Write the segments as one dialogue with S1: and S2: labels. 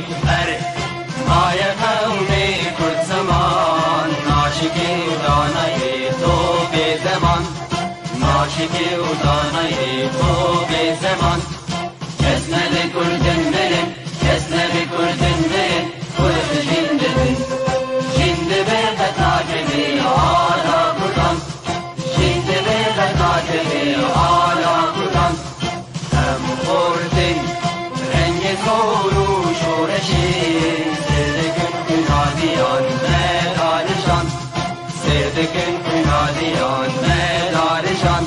S1: فرق مای قومی کرد زمان ناشکی و دانای تو به زمان ناشکی و دانای تو به زمان اسند کردن برن اسند کردن برن کرد جنده بن جنده به قطعه آلا کردن جنده به قطعه آلا کردن هم خوردن رنگ کورو شورشین سردکن کنادیان مدارشان سردکن کنادیان مدارشان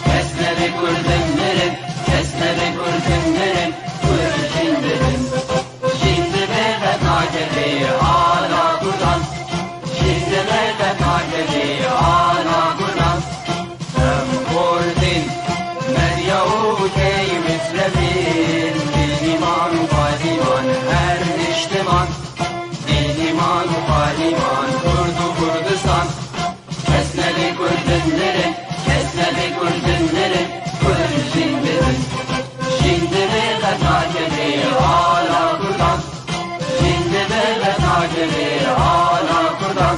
S1: اسند کردن برن اسند کردن برن کرد جنده بن جنده به قطعه آلا کردن جنده به قطعه آلا کردن هم خوردن مریوتی مثل فیل دیلیمان و پالیمان هر اجتمان دیلیمان و پالیمان کرد و کردستان اسند کردن برن اسند کردن برن کرد جنده بن جنده به قطعه آلا کردن جنده به قطعه آلا کردن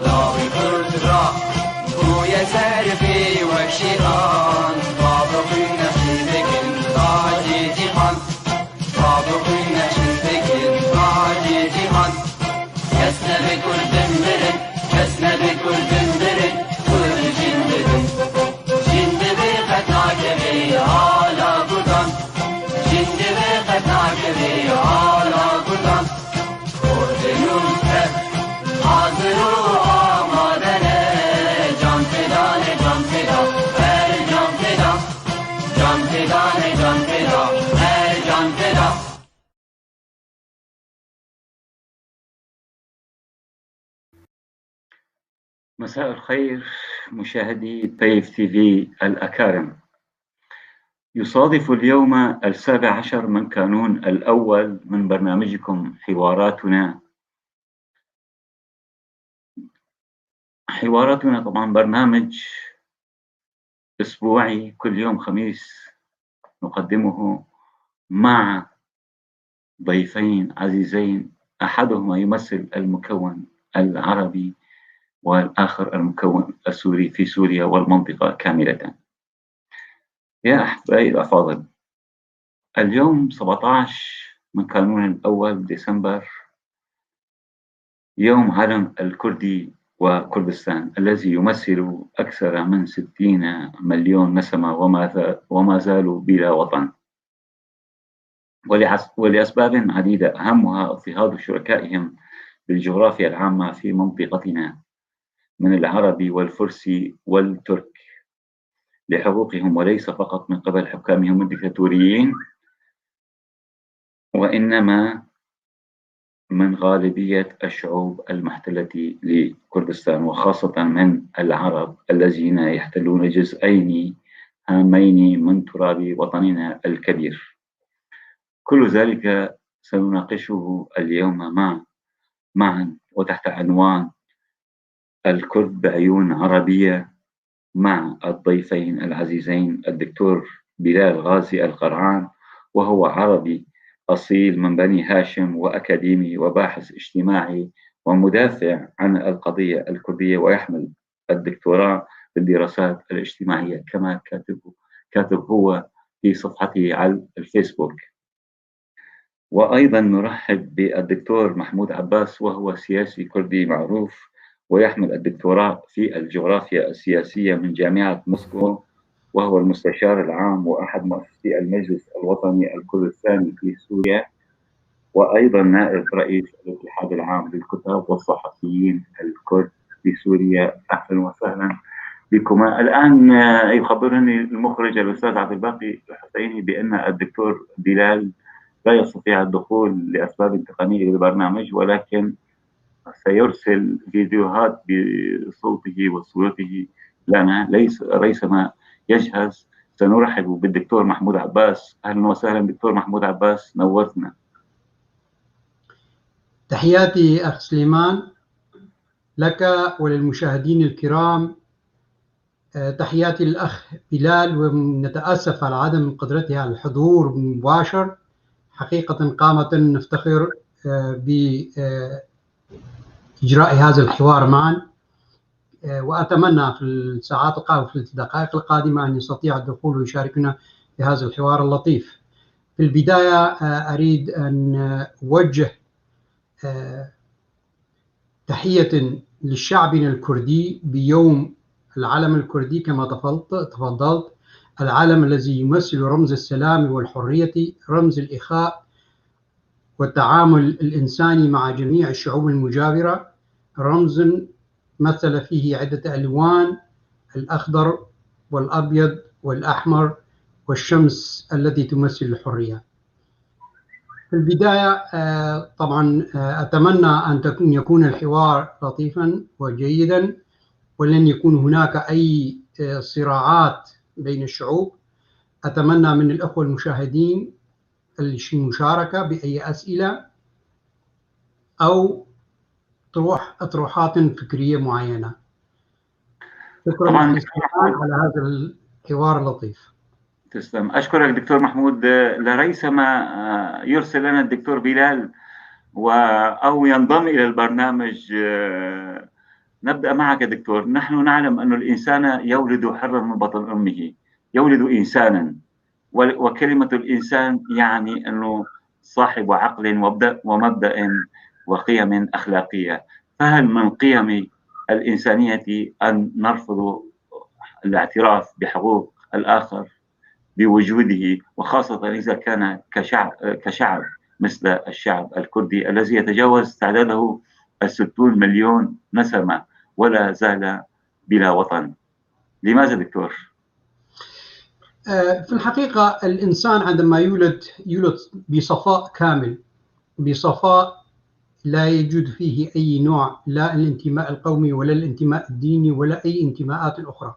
S1: راوی کرد را بوی سرفی و شیطان بابقی نشین بکن تاجی جیهان بابقی نشین بکن تاجی جیهان اسند کردن برن اسند کردن برن کرد جنده بن جنده به قطعه آلا کردن جنده به قطعه آلا کردن خوردنون کرد حاضر و آمادنه جان فدان جان فدا هر جان فدا جان فدان جان فدا هر جان فدا
S2: مساء الخير مشاهدي طيف تي في الأكارم. يصادف اليوم 17 من كانون الأول من برنامجكم حواراتنا. حواراتنا طبعا برنامج أسبوعي كل يوم خميس نقدمه مع ضيفين عزيزين، أحدهما يمثل المكون العربي والآخر المكون السوري في سوريا والمنطقة كاملة. يا أحبائي الأفاضل، اليوم 17 من كانون الأول ديسمبر، يوم علم الكردي وكردستان الذي يمثل أكثر من 60 مليون نسمة وما زالوا بلا وطن، ولأسباب عديدة أهمها اضطهاد شركائهم بالجغرافيا العامة في منطقتنا من العرب والفرس والترك لحقوقهم، وليس فقط من قبل حكامهم الدكتاتوريين، وإنما من غالبية الشعوب المحتلة لكردستان، وخاصة من العرب الذين يحتلون جزئين هامين من تراب وطننا الكبير. كل ذلك سنناقشه اليوم معا وتحت عنوان الكرد بعيون عربية مع الضيفين العزيزين الدكتور بلال غازي القرعان، وهو عربي أصيل من بني هاشم وأكاديمي وباحث اجتماعي ومدافع عن القضية الكردية، ويحمل الدكتوراه بالدراسات الاجتماعية كما كاتب هو في صفحته على الفيسبوك. وأيضا نرحب بالدكتور محمود عباس، وهو سياسي كردي معروف ويحمل الدكتوراه في الجغرافيا السياسية من جامعة موسكو، وهو المستشار العام وأحد مؤسسي المجلس الوطني الكردستاني في سوريا، وأيضا نائب رئيس الاتحاد العام للكتاب والصحفيين الكرد في سوريا. أهلا وسهلا بكما. الآن يخبرني المخرج الأستاذ عبد الباقي الحسيني بأن الدكتور بلال لا يستطيع الدخول لأسباب تقنية للبرنامج، ولكن سيرسل فيديوهات بصوته وصورته لنا ريثما يجهز. سنرحب بالدكتور محمود عباس. أهلا وسهلا دكتور محمود عباس، نورتنا.
S3: تحياتي أخ سليمان لك وللمشاهدين الكرام. تحياتي للأخ بلال، ونتأسف على عدم قدرته على الحضور مباشر حقيقة قامة نفتخر بإجراء هذا الحوار معا، وأتمنى في الساعات القادمة في الدقائق القادمة أن يستطيع الدخول ويشاركنا في هذا الحوار اللطيف. في البداية أريد أن أوجه تحية لشعبنا الكردي بيوم العلم الكردي كما تفضلت، العلم الذي يمثل رمز السلام والحرية، رمز الإخاء والتعامل الإنساني مع جميع الشعوب المجاورة، رمز مثل فيه عدة ألوان: الأخضر والأبيض والأحمر والشمس التي تمثل الحرية. في البداية طبعا أتمنى أن يكون الحوار لطيفا وجيدا، ولن يكون هناك أي صراعات بين الشعوب. أتمنى من الأخوة المشاهدين المشاركة بأي أسئلة أو أطروحات فكرية معينة. شكرا على هذا الحوار اللطيف.
S2: تسلم. أشكرك دكتور محمود. لريثما يرسل لنا الدكتور بلال أو ينضم إلى البرنامج. نبدأ معك دكتور. نحن نعلم أن الإنسان يولد حرا من بطن أمه، يولد إنسانا، وكلمة الإنسان يعني أنه صاحب عقل ومبدأ وقيم أخلاقية. فهل من قيم الإنسانية أن نرفض الاعتراف بحقوق الآخر بوجوده، وخاصة إذا كان كشعب مثل الشعب الكردي الذي يتجاوز تعداده 60 مليون نسمة ولا زال بلا وطن؟ لماذا دكتور؟
S3: في الحقيقة الإنسان عندما يولد بصفاء كامل، بصفاء لا يوجد فيه أي نوع، لا الانتماء القومي ولا الانتماء الديني ولا أي انتماءات أخرى،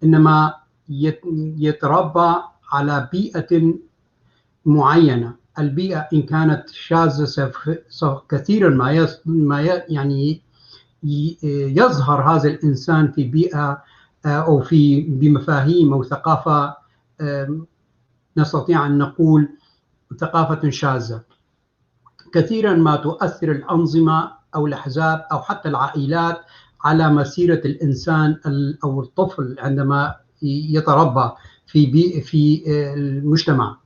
S3: إنما يتربى على بيئة معينة. البيئة إن كانت شاذة كثيرا ما يعني يظهر هذا الإنسان في بيئة أو بمفاهيم أو ثقافة نستطيع أن نقول ثقافة شاذة. كثيرا ما تؤثر الأنظمة أو الأحزاب أو حتى العائلات على مسيرة الإنسان أو الطفل عندما يتربى في المجتمع.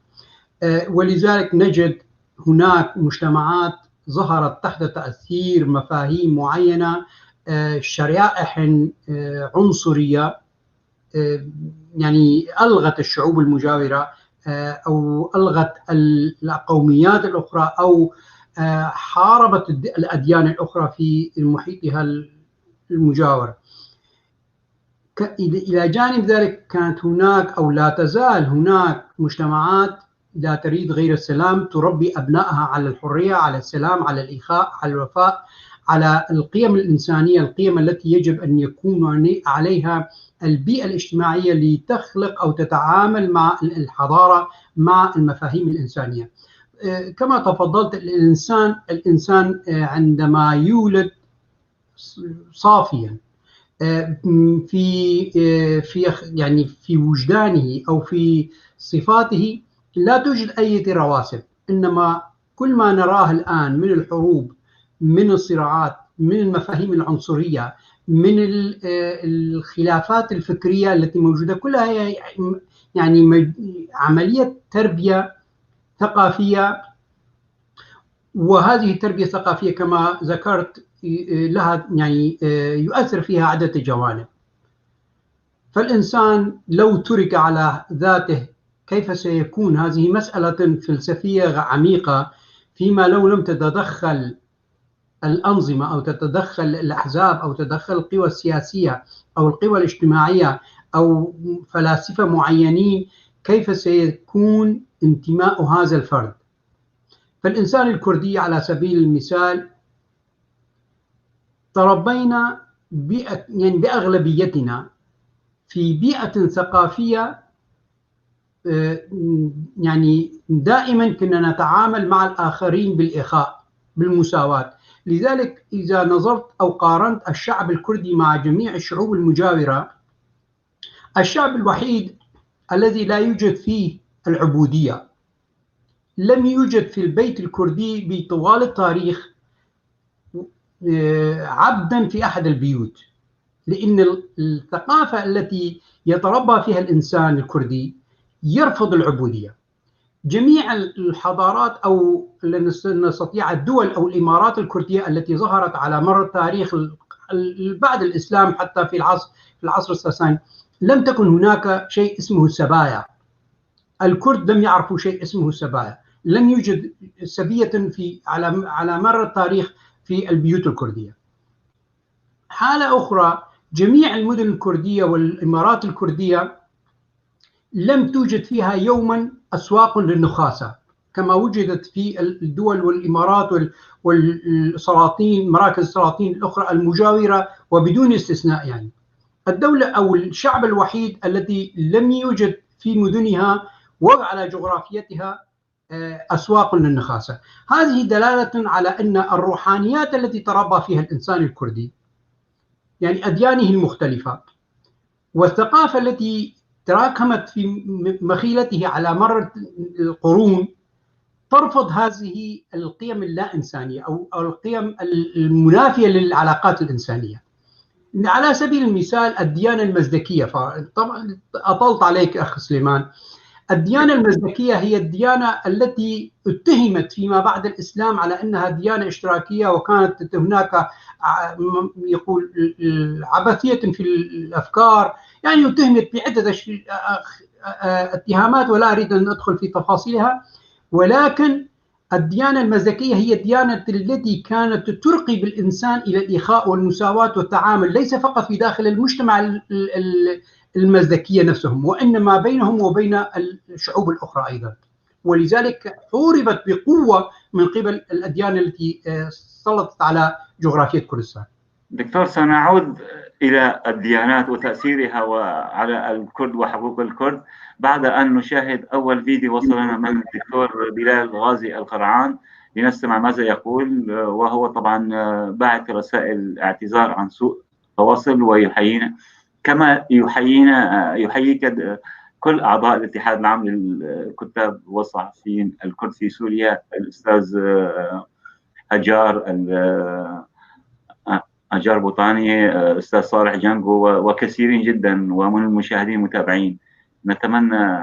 S3: ولذلك نجد هناك مجتمعات ظهرت تحت تأثير مفاهيم معينة، شرائح عنصرية يعني ألغت الشعوب المجاورة أو ألغت القوميات الأخرى أو حاربت الأديان الأخرى في محيطها المجاور. إلى جانب ذلك كانت هناك أو لا تزال هناك مجتمعات لا تريد غير السلام، تربي أبنائها على الحرية، على السلام، على الإخاء، على الوفاء، على القيم الإنسانية، القيم التي يجب أن يكون عليها البيئة الاجتماعية لتخلق أو تتعامل مع الحضارة مع المفاهيم الإنسانية. كما تفضلت، الإنسان عندما يولد صافيا في وجدانه أو في صفاته لا توجد أي رواسب، إنما كل ما نراه الآن من الحروب، من الصراعات، من المفاهيم العنصرية، من الخلافات الفكرية التي موجودة، كلها هي يعني عملية تربية ثقافية. وهذه التربية الثقافية كما ذكرت لها يعني يؤثر فيها عدة جوانب. فالإنسان لو ترك على ذاته كيف سيكون؟ هذه مسألة فلسفية عميقة، فيما لو لم تتدخل الأنظمة أو تتدخل الأحزاب أو تتدخل القوى السياسية أو القوى الاجتماعية أو فلاسفة معينين، كيف سيكون انتماء هذا الفرد؟ فالإنسان الكردي على سبيل المثال تربينا يعني بأغلبيتنا في بيئة ثقافية يعني دائما كنا نتعامل مع الآخرين بالإخاء، بالمساواة. لذلك إذا نظرت أو قارنت الشعب الكردي مع جميع الشعوب المجاورة، الشعب الوحيد الذي لا يوجد فيه العبودية، لم يوجد في البيت الكردي بطوال التاريخ عبدا في أحد البيوت، لأن الثقافة التي يتربى فيها الإنسان الكردي يرفض العبودية. جميع الحضارات أو نستطيع الدول أو الإمارات الكردية التي ظهرت على مر التاريخ بعد الإسلام حتى في العصر الساساني لم تكن هناك شيء اسمه سبايا. الكرد لم يعرفوا شيء اسمه سبايا، لم يوجد سبية على مر التاريخ في البيوت الكردية. حالة أخرى، جميع المدن الكردية والإمارات الكردية لم توجد فيها يوما أسواق للنخاسة كما وجدت في الدول والإمارات والسلاطين، مراكز السلاطين الأخرى المجاورة وبدون استثناء. يعني الدولة أو الشعب الوحيد الذي لم يوجد في مدنها وعلى جغرافيتها أسواق للنخاسة. هذه دلالة على أن الروحانيات التي تربى فيها الإنسان الكردي، يعني أديانه المختلفة والثقافة التي تراكمت في مخيلته على مر القرون، ترفض هذه القيم اللا إنسانية أو القيم المنافية للعلاقات الإنسانية. على سبيل المثال الديانة المزدكية، طبعا أطلت عليك أخ سليمان. الديانة المزدكية هي الديانة التي اتهمت فيما بعد الإسلام على أنها ديانة اشتراكية، وكانت هناك يقول عبثية في الأفكار، يعني اتهمت بعدة اتهامات ولا أريد أن أدخل في تفاصيلها. ولكن الديانة المزدكية هي الديانة التي كانت ترقي بالإنسان إلى الإخاء والمساواة والتعامل، ليس فقط في داخل المجتمع المزدكية نفسهم، وإنما بينهم وبين الشعوب الأخرى أيضا. ولذلك حوربت بقوة من قبل الأديان التي سلطت على جغرافية كردستان.
S2: دكتور، سنعود إلى الديانات وتأثيرها على الكرد وحقوق الكرد بعد أن نشاهد أول فيديو وصلنا من الدكتور بلال غازي القرعان لنستمع ماذا يقول، وهو طبعا باعث رسائل اعتذار عن سوء التواصل، ويحيينا كما يحييك كل أعضاء الاتحاد العام للكتاب والصحفيين الكرد في سوريا، الأستاذ أجار بوطاني، أستاذ صالح جنقو، وكثيرين جدا ومن المشاهدين متابعين. نتمنى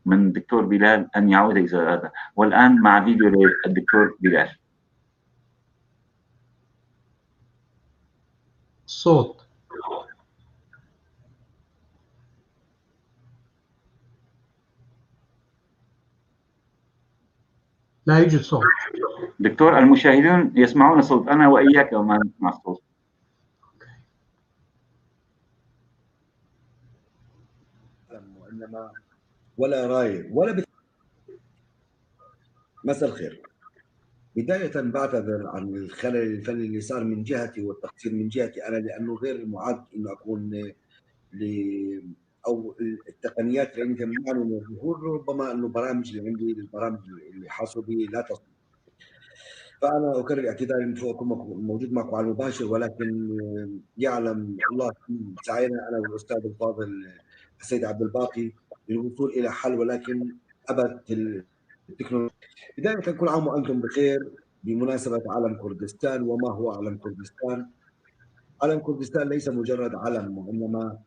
S2: من الدكتور بلال أن يعود إلى هذا. والآن مع فيديو للدكتور بلال.
S3: صوت. لا يوجد صوت.
S2: دكتور، المشاهدون يسمعون الصوت، أنا وإياك وما نسمع الصوت.
S4: وإنما ولا راي ولا مساء الخير. بداية بعتذر عن الخلل الفني اللي صار من جهتي والتقصير من جهتي أنا، لأنه غير معد إنه أكون أو التقنيات اللي تمنعني من الظهور، ربما إنه برامج اللي عندي، البرامج اللي حاسوبي لا تصل. فأنا أكرر اعتذاري من أكون موجود معكم على المباشر، ولكن يعلم الله سعينا أنا والأستاذ الفاضل السيد عبد الباقي للوصول إلى حل، ولكن أبت التكنولوجيا. بداية كل عام وأنتم بخير بمناسبة علم كردستان. وما هو علم كردستان؟ علم كردستان ليس مجرد علم، وإنما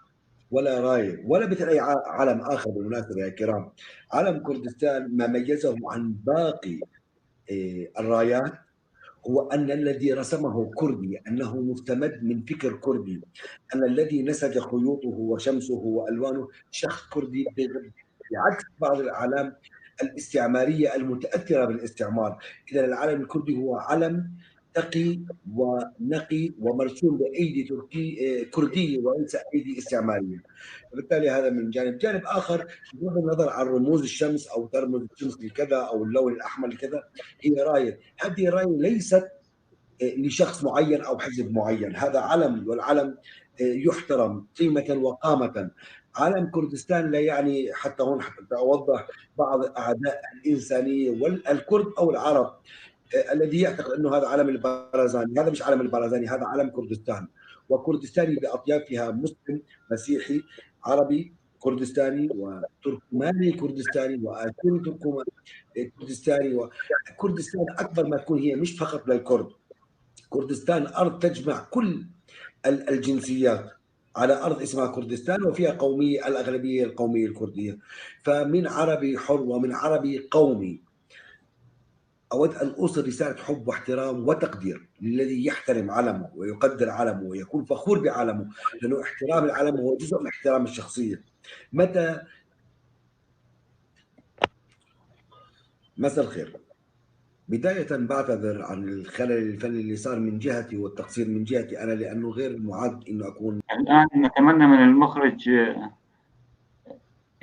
S4: ولا راية ولا مثل أي علم آخر. بالمناسبة يا كرام، علم كردستان ما ميزه عن باقي الرايات هو أن الذي رسمه كردي، أنه مستمد من فكر كردي، أن الذي نسج خيوطه وشمسه وألوانه شخص كردي، بعكس بعض الأعلام الاستعمارية المتأثرة بالاستعمار. إذا العلم الكردي هو علم تقي ونقي ومرسوم بأيدي كردية وليس أيدي استعمارية. وبالتالي هذا من جانب. جانب آخر، بغض النظر عن رموز الشمس أو ترمز الشمس لكذا أو اللون الأحمر لكذا، هي راية. هذه الراية ليست لشخص معين أو حزب معين، هذا علم، والعلم يحترم قيمة وقامة. علم كردستان لا يعني، حتى هون حتى أوضح، بعض أعداء الإنسانية والكرد أو العرب الذي يعتقد أنه هذا علم البرزاني. هذا مش علم البرزاني، هذا علم كردستان، وكردستاني بأطيافها، مسلم مسيحي عربي كردستاني وتركماني كردستاني وآذري كردستاني. وكردستان أكبر ما تكون هي مش فقط للكرد، كردستان أرض تجمع كل الجنسيات على أرض اسمها كردستان، وفيها قومية الأغلبية القومية الكردية. فمن عربي حر ومن عربي قومي أود أن أوصل رسالة حب واحترام وتقدير للذي يحترم علمه ويقدر علمه ويكون فخور بعلمه، لأنه احترام العلم هو جزء من احترام الشخصية. مساء الخير. بداية بعتذر عن الخلل الفني اللي صار من جهتي والتقصير من جهتي أنا، لأنه غير معد إنه أكون.
S2: الآن نتمنى من المخرج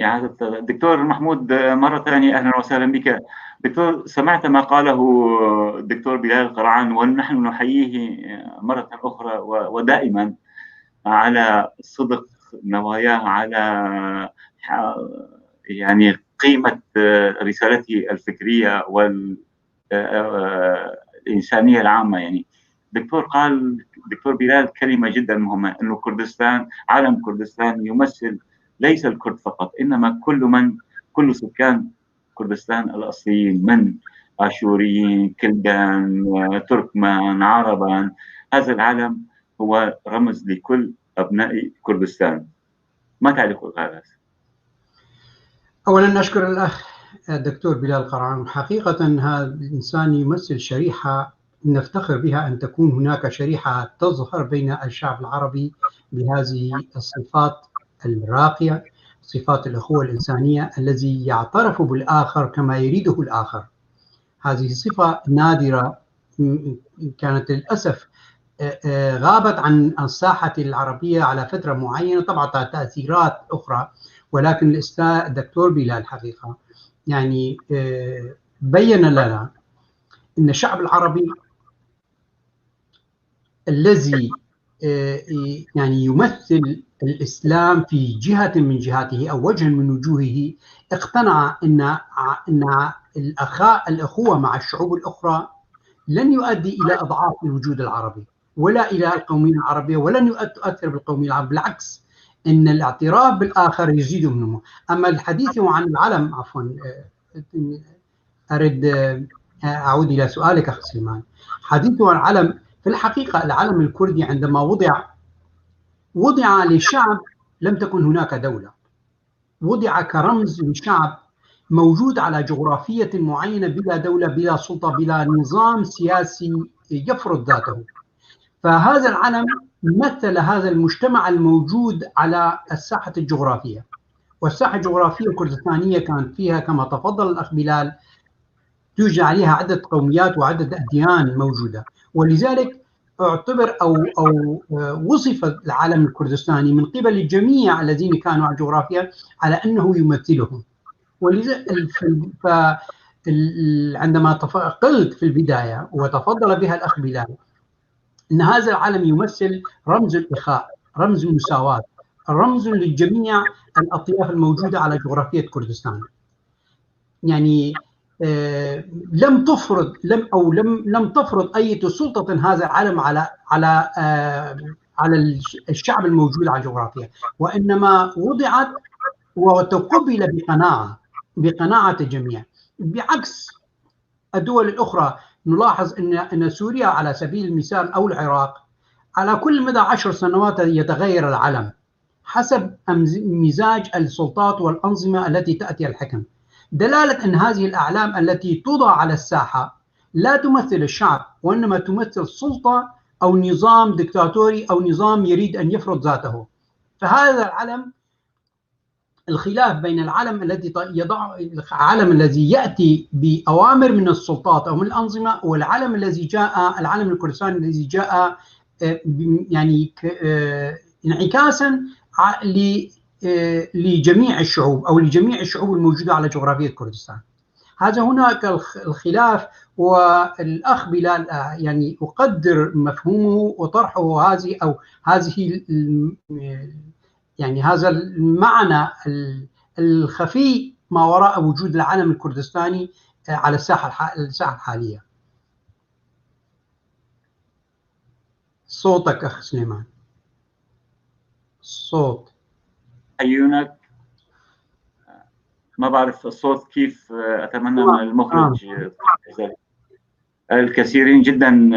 S2: إعادة الدكتور محمود مرة ثانية. أهلا وسهلا بك دكتور. سمعت ما قاله الدكتور بلال القرعان، ونحن نحييه مرة أخرى ودائما على صدق نواياه، على يعني قيمة رسالته الفكرية والإنسانية العامة. يعني دكتور بلال كلمة جدا مهمة، أنه كردستان، عالم كردستان يمثل ليس الكرد فقط، إنما كل سكان كردستان الأصليين، من آشوريين، كلدان، تركمان، عربان. هذا العالم هو رمز لكل أبناء كردستان. ما تعليق هذا؟
S3: أولا أشكر الأخ الدكتور بلال القرعان. حقيقة هذا الإنسان يمثل شريحة نفتخر بها أن تكون هناك شريحة تظهر بين الشعب العربي بهذه الصفات الراقية، صفات الأخوة الإنسانية، الذي يعترف بالآخر كما يريده الآخر. هذه صفة نادرة كانت للأسف غابت عن الساحة العربية على فترة معينة، طبعا تأثيرات أخرى، ولكن الأستاذ الدكتور بلال حقيقة يعني بين لنا أن الشعب العربي الذي يعني يمثل الإسلام في جهة من جهاته أو وجه من وجوهه اقتنع أن الأخوة مع الشعوب الأخرى لن يؤدي إلى إضعاف الوجود العربي ولا إلى القومية العربية، ولن تؤثر بالقومية العربية، بالعكس إن الاعتراف بالآخر يزيد منه. أما الحديث عن العلم، عفوا أريد أعود إلى سؤالك أخ سليمان. حديثه عن العلم، في الحقيقة العلم الكردي عندما وضع للشعب لم تكن هناك دولة، وضع كرمز للشعب موجود على جغرافية معينة بلا دولة بلا سلطة بلا نظام سياسي يفرض ذاته. فهذا العلم مثل هذا المجتمع الموجود على الساحة الجغرافية، والساحة الجغرافية الكردستانية كانت فيها كما تفضل الأخ بلال توجد عليها عدة قوميات وعدة أديان موجودة، ولذلك اعتبر أو وصف العالم الكردستاني من قبل الجميع الذين كانوا على الجغرافيا على أنه يمثلهم. ولذلك عندما قلت في البداية وتفضل بها الأخ بلال أن هذا العالم يمثل رمز الإخاء، رمز المساواة، رمز للجميع الأطياف الموجودة على جغرافية كردستان. يعني لم تفرض أي سلطة هذا العالم على الشعب الموجود على الجغرافيا، وإنما وضعت وتقبل بقناعة الجميع. بعكس الدول الأخرى نلاحظ أن سوريا على سبيل المثال أو العراق على كل مدى 10 سنوات يتغير العلم حسب مزاج السلطات والأنظمة التي تأتي الحكم، دلالة أن هذه الأعلام التي توضع على الساحة لا تمثل الشعب، وإنما تمثل سلطة أو نظام دكتاتوري أو نظام يريد أن يفرض ذاته. فهذا العلم، الخلاف بين العلم الذي يأتي بأوامر من السلطات أو من الأنظمة، والعلم العلم الكردستاني الذي جاء يعني انعكاسا لجميع الشعوب أو لجميع الشعوب الموجودة على جغرافية كردستان. هذا هناك الخلاف، والأخ بلال يعني أقدر مفهومه وطرحه هذه يعني هذا المعنى الخفي ما وراء وجود العلم الكردستاني على الساحة الحالية. صوتك أخ سليمان. صوت.
S2: أحيونك ما بعرف الصوت كيف، أتمنى من المخرج. الكثيرين جدا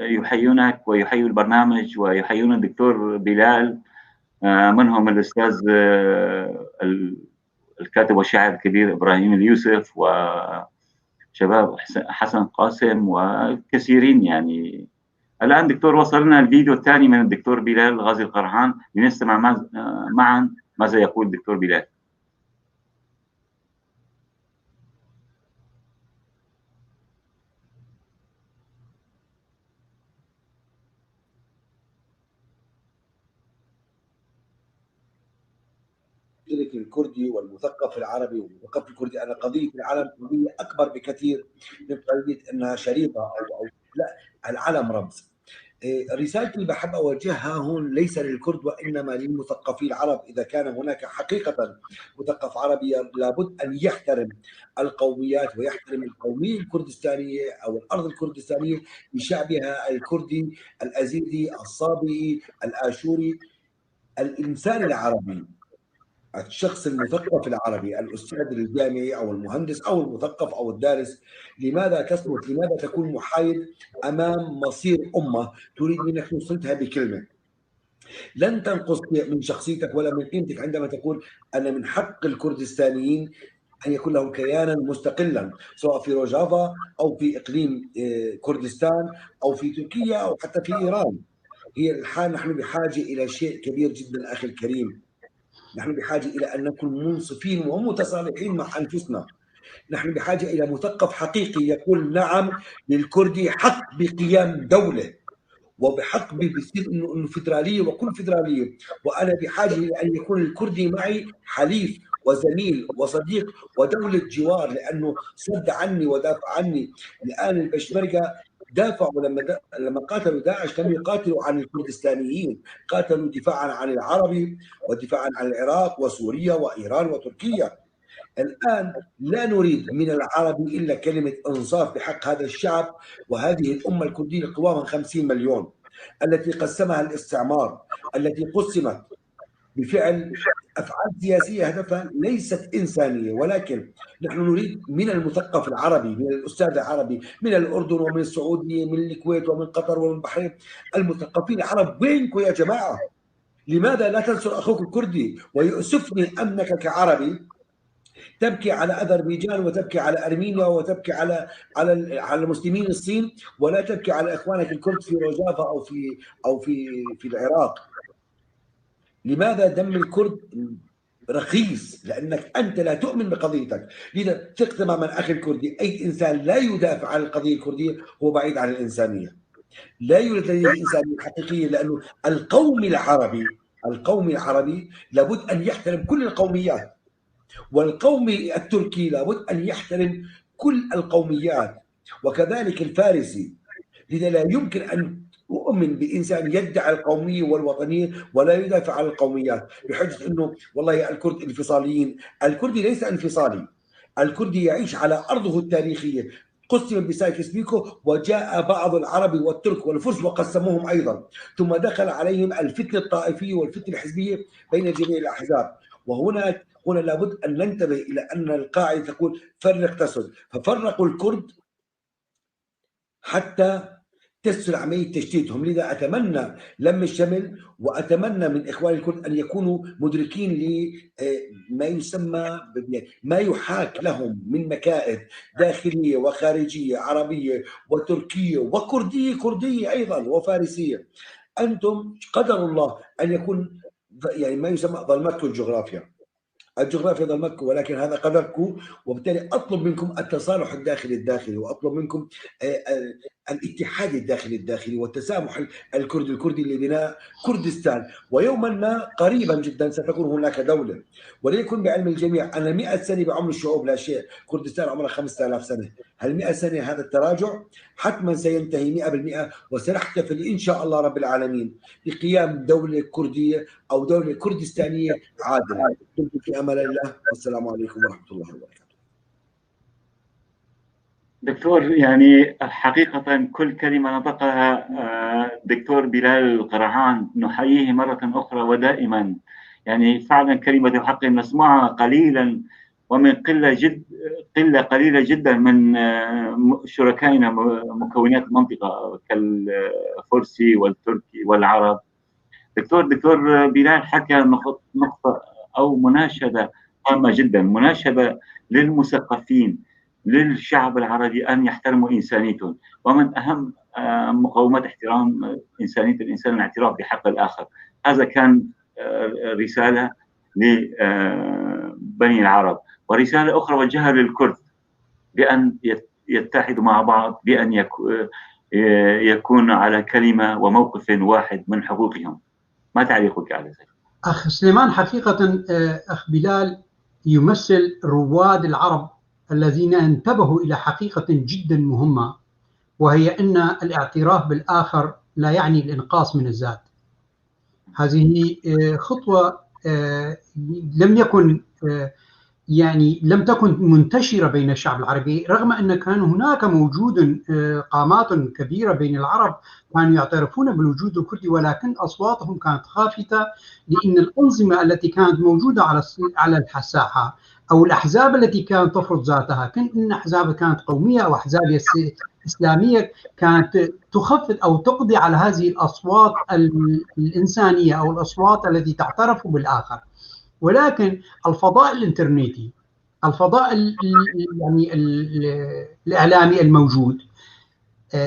S2: يحيونك ويحيوا البرنامج ويحيون الدكتور بلال، منهم الأستاذ الكاتب والشاعر الكبير إبراهيم اليوسف، وشباب حسن قاسم وكثيرين. يعني الآن دكتور وصلنا الفيديو الثاني من الدكتور بلال غازي القرحان، لنستمع معا ماذا يقول الدكتور بلال.
S4: الكردي والمثقف العربي والمثقف الكردي، أنا قضية العلم قضية أكبر بكثير من قضية أنها شريطة أو لا، العلم رمز. رسالتي اللي بحب أوجهها هون ليس للكرد وإنما للمثقفين العرب. إذا كان هناك حقيقة مثقف عربي لابد أن يحترم القوميات ويحترم القومية الكردستانية أو الأرض الكردستانية بشعبها الكردي، الأزيدي، الصابئي، الآشوري، الإنسان العربي، الشخص المثقف العربي، الأستاذ الجامعي أو المهندس أو المثقف أو الدارس. لماذا تصمت؟ لماذا تكون محايد أمام مصير أمة تريد منك نصرتها بكلمة؟ لن تنقص من شخصيتك ولا من قيمتك عندما تقول أن من حق الكردستانيين أن يكون لهم كيانا مستقلا، سواء في روجافا أو في إقليم كردستان أو في تركيا أو حتى في إيران. هي الحال نحن بحاجة إلى شيء كبير جدا أخي الكريم. نحن بحاجة إلى أن نكون منصفين ومتصالحين مع أنفسنا. نحن بحاجة إلى مثقف حقيقي يقول نعم للكردي حق بقيام دولة، وبحق بصير انه فدراليه وكل فدراليه. وانا بحاجه الى ان يكون الكردي معي حليف وزميل وصديق ودوله جوار، لانه صد عني ودافع عني. الان البشمركه دافعوا لما قاتلوا داعش لم يقاتلوا عن الكردستانيين، قاتلوا دفاعا عن العربي ودفاعا عن العراق وسوريا وايران وتركيا. الآن لا نريد من العربي إلا كلمة إنصاف بحق هذا الشعب وهذه الأمة الكردية قوامها 50 مليون، التي قسمها الاستعمار، التي قسمت بفعل أفعال سياسية هدفها ليست إنسانية. ولكن نحن نريد من المثقف العربي، من الأستاذ العربي، من الأردن ومن السعودية، من الكويت ومن قطر ومن البحرين، المثقفين العرب وينكم يا جماعة؟ لماذا لا تنصر أخوك الكردي؟ ويؤسفني أنك كعربي تبكي على اذربيجان وتبكي على ارمينيا وتبكي على مسلمين الصين، ولا تبكي على اخوانك الكرد في روجافا او في العراق. لماذا دم الكرد رخيص؟ لانك انت لا تؤمن بقضيتك. لذا ثق تماما اخي الكردي، اي انسان لا يدافع عن القضيه الكرديه هو بعيد عن الانسانيه. لا يوجد لديه انسانيه حقيقيه، لانه القومي العربي لابد ان يحترم كل القوميات، والقومي التركي لابد أن يحترم كل القوميات، وكذلك الفارسي. لذا لا يمكن أن أؤمن بإنسان يدعي القومية والوطنية ولا يدافع عن القوميات بحجة أنه والله الكرد انفصاليين. الكردي ليس انفصالي، الكردي يعيش على أرضه التاريخية، قسم بسايكس بيكو، وجاء بعض العرب والترك والفرس وقسموهم أيضا، ثم دخل عليهم الفتنة الطائفية والفتنة الحزبية بين جميع الأحزاب. هنا لابد أن ننتبه إلى أن القاعدة تقول فرق تسد، ففرقوا الكرد حتى تسهل عملية تشتيتهم. لذا أتمنى لم الشمل، وأتمنى من إخواني الكرد أن يكونوا مدركين لما يسمى ما يحاك لهم من مكائد داخلية وخارجية، عربية وتركية وكردية أيضا وفارسية. أنتم قدر الله أن يكون يعني ما يسمى ظلمتكم الجغرافيا ظلمتكم، ولكن هذا قدركم. وبالتالي اطلب منكم التصالح الداخلي واطلب منكم الاتحاد الداخلي والتسامح الكردي لبناء كردستان. ويوما ما قريبا جدا ستكون هناك دوله. وليكن بعلم الجميع ان 100 سنه بعمر الشعوب لا شيء، كردستان عمرها 5000 سنه. هل 100 سنه هذا التراجع؟ حتما سينتهي 100%، وسنحتفل ان شاء الله رب العالمين بقيام دوله كرديه او دوله كردستانيه عادله. كنت في امان الله، والسلام عليكم ورحمه الله وبركاته.
S2: دكتور، يعني حقيقة كل كلمة نطقها دكتور بلال القرحان نحييه مرة أخرى ودائما. يعني فعلا كلمة حق نسمعها قليلا، ومن قلة قليلة جدا من شركائنا مكونات المنطقة كالفرسي والتركي والعرب. دكتور بلال حكى نقطة أو مناشدة هامة جدا، مناشدة للمثقفين للشعب العربي أن يحترموا إنسانيتهم، ومن أهم مقومات احترام إنسانية الإنسان الاعتراف بحق الآخر. هذا كان رسالة لبني العرب، ورسالة أخرى وجهها للكرد بأن يتحدوا مع بعض، بأن يكون على كلمة وموقف واحد من حقوقهم. ما تعليقك على ذلك؟
S3: أخ سليمان، حقيقة أخ بلال يمثل رواد العرب الذين انتبهوا إلى حقيقة جدا مهمة، وهي أن الاعتراف بالآخر لا يعني الإنقاص من الذات. هذه خطوة لم تكن منتشرة بين الشعب العربي، رغم أن كان هناك موجود قامات كبيرة بين العرب كانوا يعترفون بالوجود الكردي، ولكن أصواتهم كانت خافتة، لأن الأنظمة التي كانت موجودة على الساحة أو الأحزاب التي كانت تفرض ذاتها، إن أحزاب كانت قومية أو أحزاب إسلامية، كانت تخفض أو تقضي على هذه الأصوات الإنسانية أو الأصوات التي تعترف بالآخر. ولكن الفضاء الإنترنتي، الفضاء يعني الإعلامي الموجود،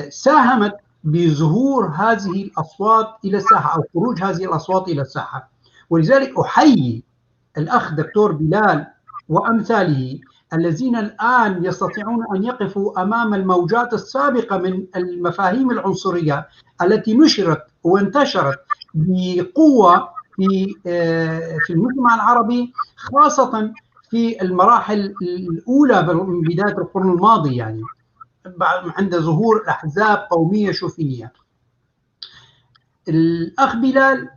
S3: ساهمت بظهور هذه الأصوات إلى الساحة أو خروج هذه الأصوات إلى الساحة. ولذلك أحيي الأخ دكتور بلال وأمثاله الذين الآن يستطيعون أن يقفوا أمام الموجات السابقة من المفاهيم العنصرية التي نشرت وانتشرت بقوة في المجتمع العربي، خاصة في المراحل الأولى من بداية القرن الماضي، يعني عند ظهور أحزاب قومية شوفينية. الأخ بلال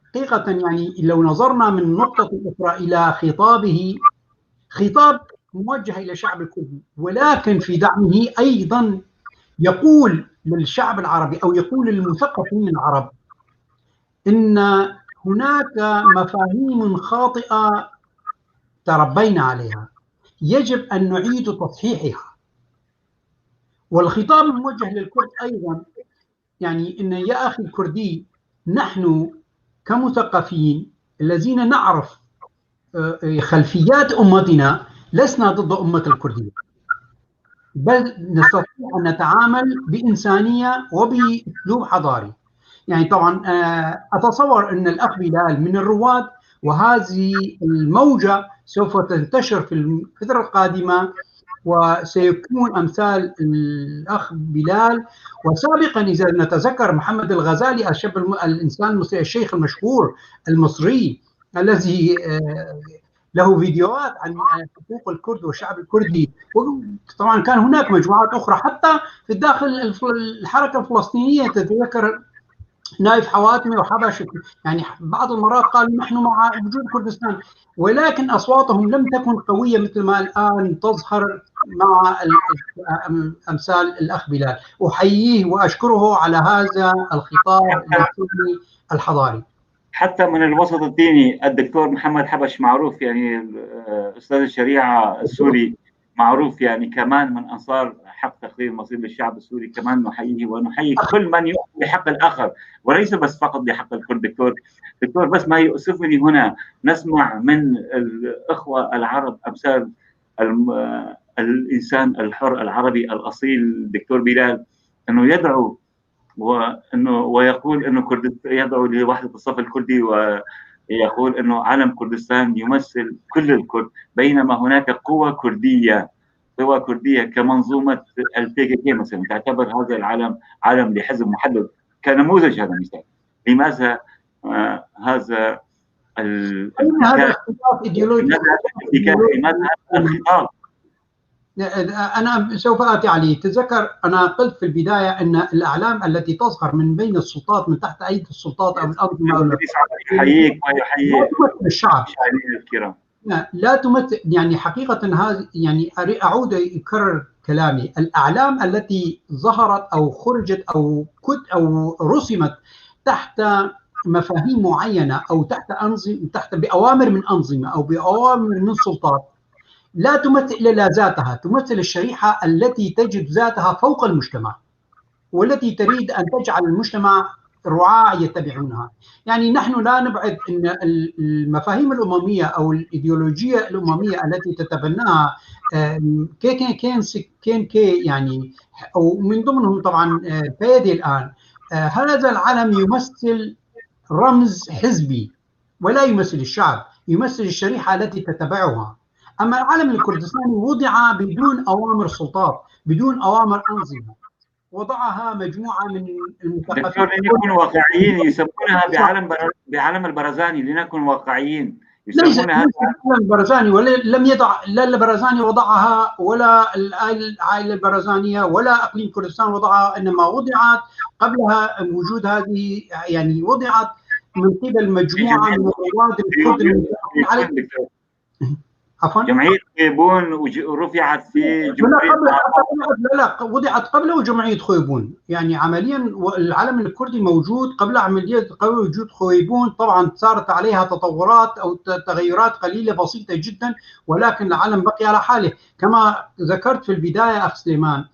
S3: حقيقة يعني لو نظرنا من نقطة أخرى إلى خطابه، خطاب موجه إلى الشعب الكردي، ولكن في دعمه أيضا يقول للشعب العربي أو يقول للمثقفين العرب إن هناك مفاهيم خاطئة تربينا عليها، يجب أن نعيد تصحيحها. والخطاب الموجه للكرد أيضا يعني إن يا أخي الكردي، نحن كمثقفين الذين نعرف خلفيات أمتنا لسنا ضد أمة الكردية، بل نستطيع أن نتعامل بإنسانية وبأسلوب حضاري. يعني طبعا أتصور أن الأخ بلال من الرواد، وهذه الموجة سوف تنتشر في الفترة القادمة، وسيكون أمثال الأخ بلال. وسابقا إذا نتذكر محمد الغزالي، الإنسان المصري الشيخ المشهور المصري الذي له فيديوهات عن حقوق الكرد والشعب الكردي. وطبعا كان هناك مجموعات أخرى حتى في داخل الحركة الفلسطينية، تتذكر نايف حواتمي وحبش، يعني بعض المرات قالوا نحن مع وجود كردستان، ولكن أصواتهم لم تكن قوية مثل ما الآن تظهر مع أمثال الأخ بلال. أحييه وأشكره على هذا الخطاب الحضاري.
S2: حتى من الوسط الديني الدكتور محمد حبش معروف، يعني أستاذ الشريعة السوري معروف، يعني كمان من أنصار حق تقرير مصير للشعب السوري. كمان نحييه ونحيي كل من يؤمن بحق الآخر، وليس بس فقط بحق الكرد. دكتور بس ما يؤسفني هنا نسمع من الأخوة العرب أمثال الإنسان الحر العربي الأصيل دكتور بلال أنه يدعو ويقول أنه يدعو لوحدة الصف الكردي، ويقول أنه علم كردستان يمثل كل الكرد، بينما هناك قوى كردية كمنظومة الPKK مثلا تعتبر هذا العلم علم لحزب محدد كنموذج. هذا مثال. لماذا هذا
S3: اختلاف ايديولوجي؟
S2: لماذا هذا الخطاب؟
S3: أنا سوف آتي عليه. تذكر أنا قلت في البداية أن الأعلام التي تظهر من بين السلطات، من تحت أيدي السلطات أو الأنظمة،
S2: يحييك ويحيي
S3: لا تمثل الشعب
S2: الكرام،
S3: لا تمثل. يعني حقيقة هذا، يعني أعود أكرر كلامي، الأعلام التي ظهرت أو خرجت أو رسمت تحت مفاهيم معينه او تحت انظمه، تحت باوامر من انظمه او باوامر من سلطات لا تمثل الا ذاتها، تمثل الشريحه التي تجد ذاتها فوق المجتمع والتي تريد ان تجعل المجتمع رعاة يتبعونها. يعني نحن لا نبعد ان المفاهيم الامميه او الايديولوجيه الامميه التي تتبناها كين يعني، ومن ضمنهم طبعا بيدي الان، هذا العلم يمثل رمز حزبي ولا يمثل الشعب، يمثل الشريحه التي تتبعها. اما العلم الكردستاني وضع بدون اوامر سلطات، بدون اوامر انظمه، وضعها مجموعه من المثقفين.
S2: دكتور لنكون واقعيين، يسمونها بعلم البرزاني، لنكن واقعيين، يسمونها
S3: العلم البرزاني، ولم يضع لا البرزاني وضعها ولا العائله البرزانيه ولا اقليم كردستان وضعها، انما وضعت قبلها وجود هذه، يعني وضعت من قبل مجموعه من الرواد الكرد المتفقين.
S2: عفوا، جمعية خيبون ورفعت في
S3: لا وضعت قبله جمعية خيبون، يعني عمليا العلم الكردي موجود قبل عملية قبل وجود خيبون. طبعا صارت عليها تطورات أو تغيرات قليلة بسيطة جدا، ولكن العلم بقي على حاله. كما ذكرت في البداية أخ سليمان،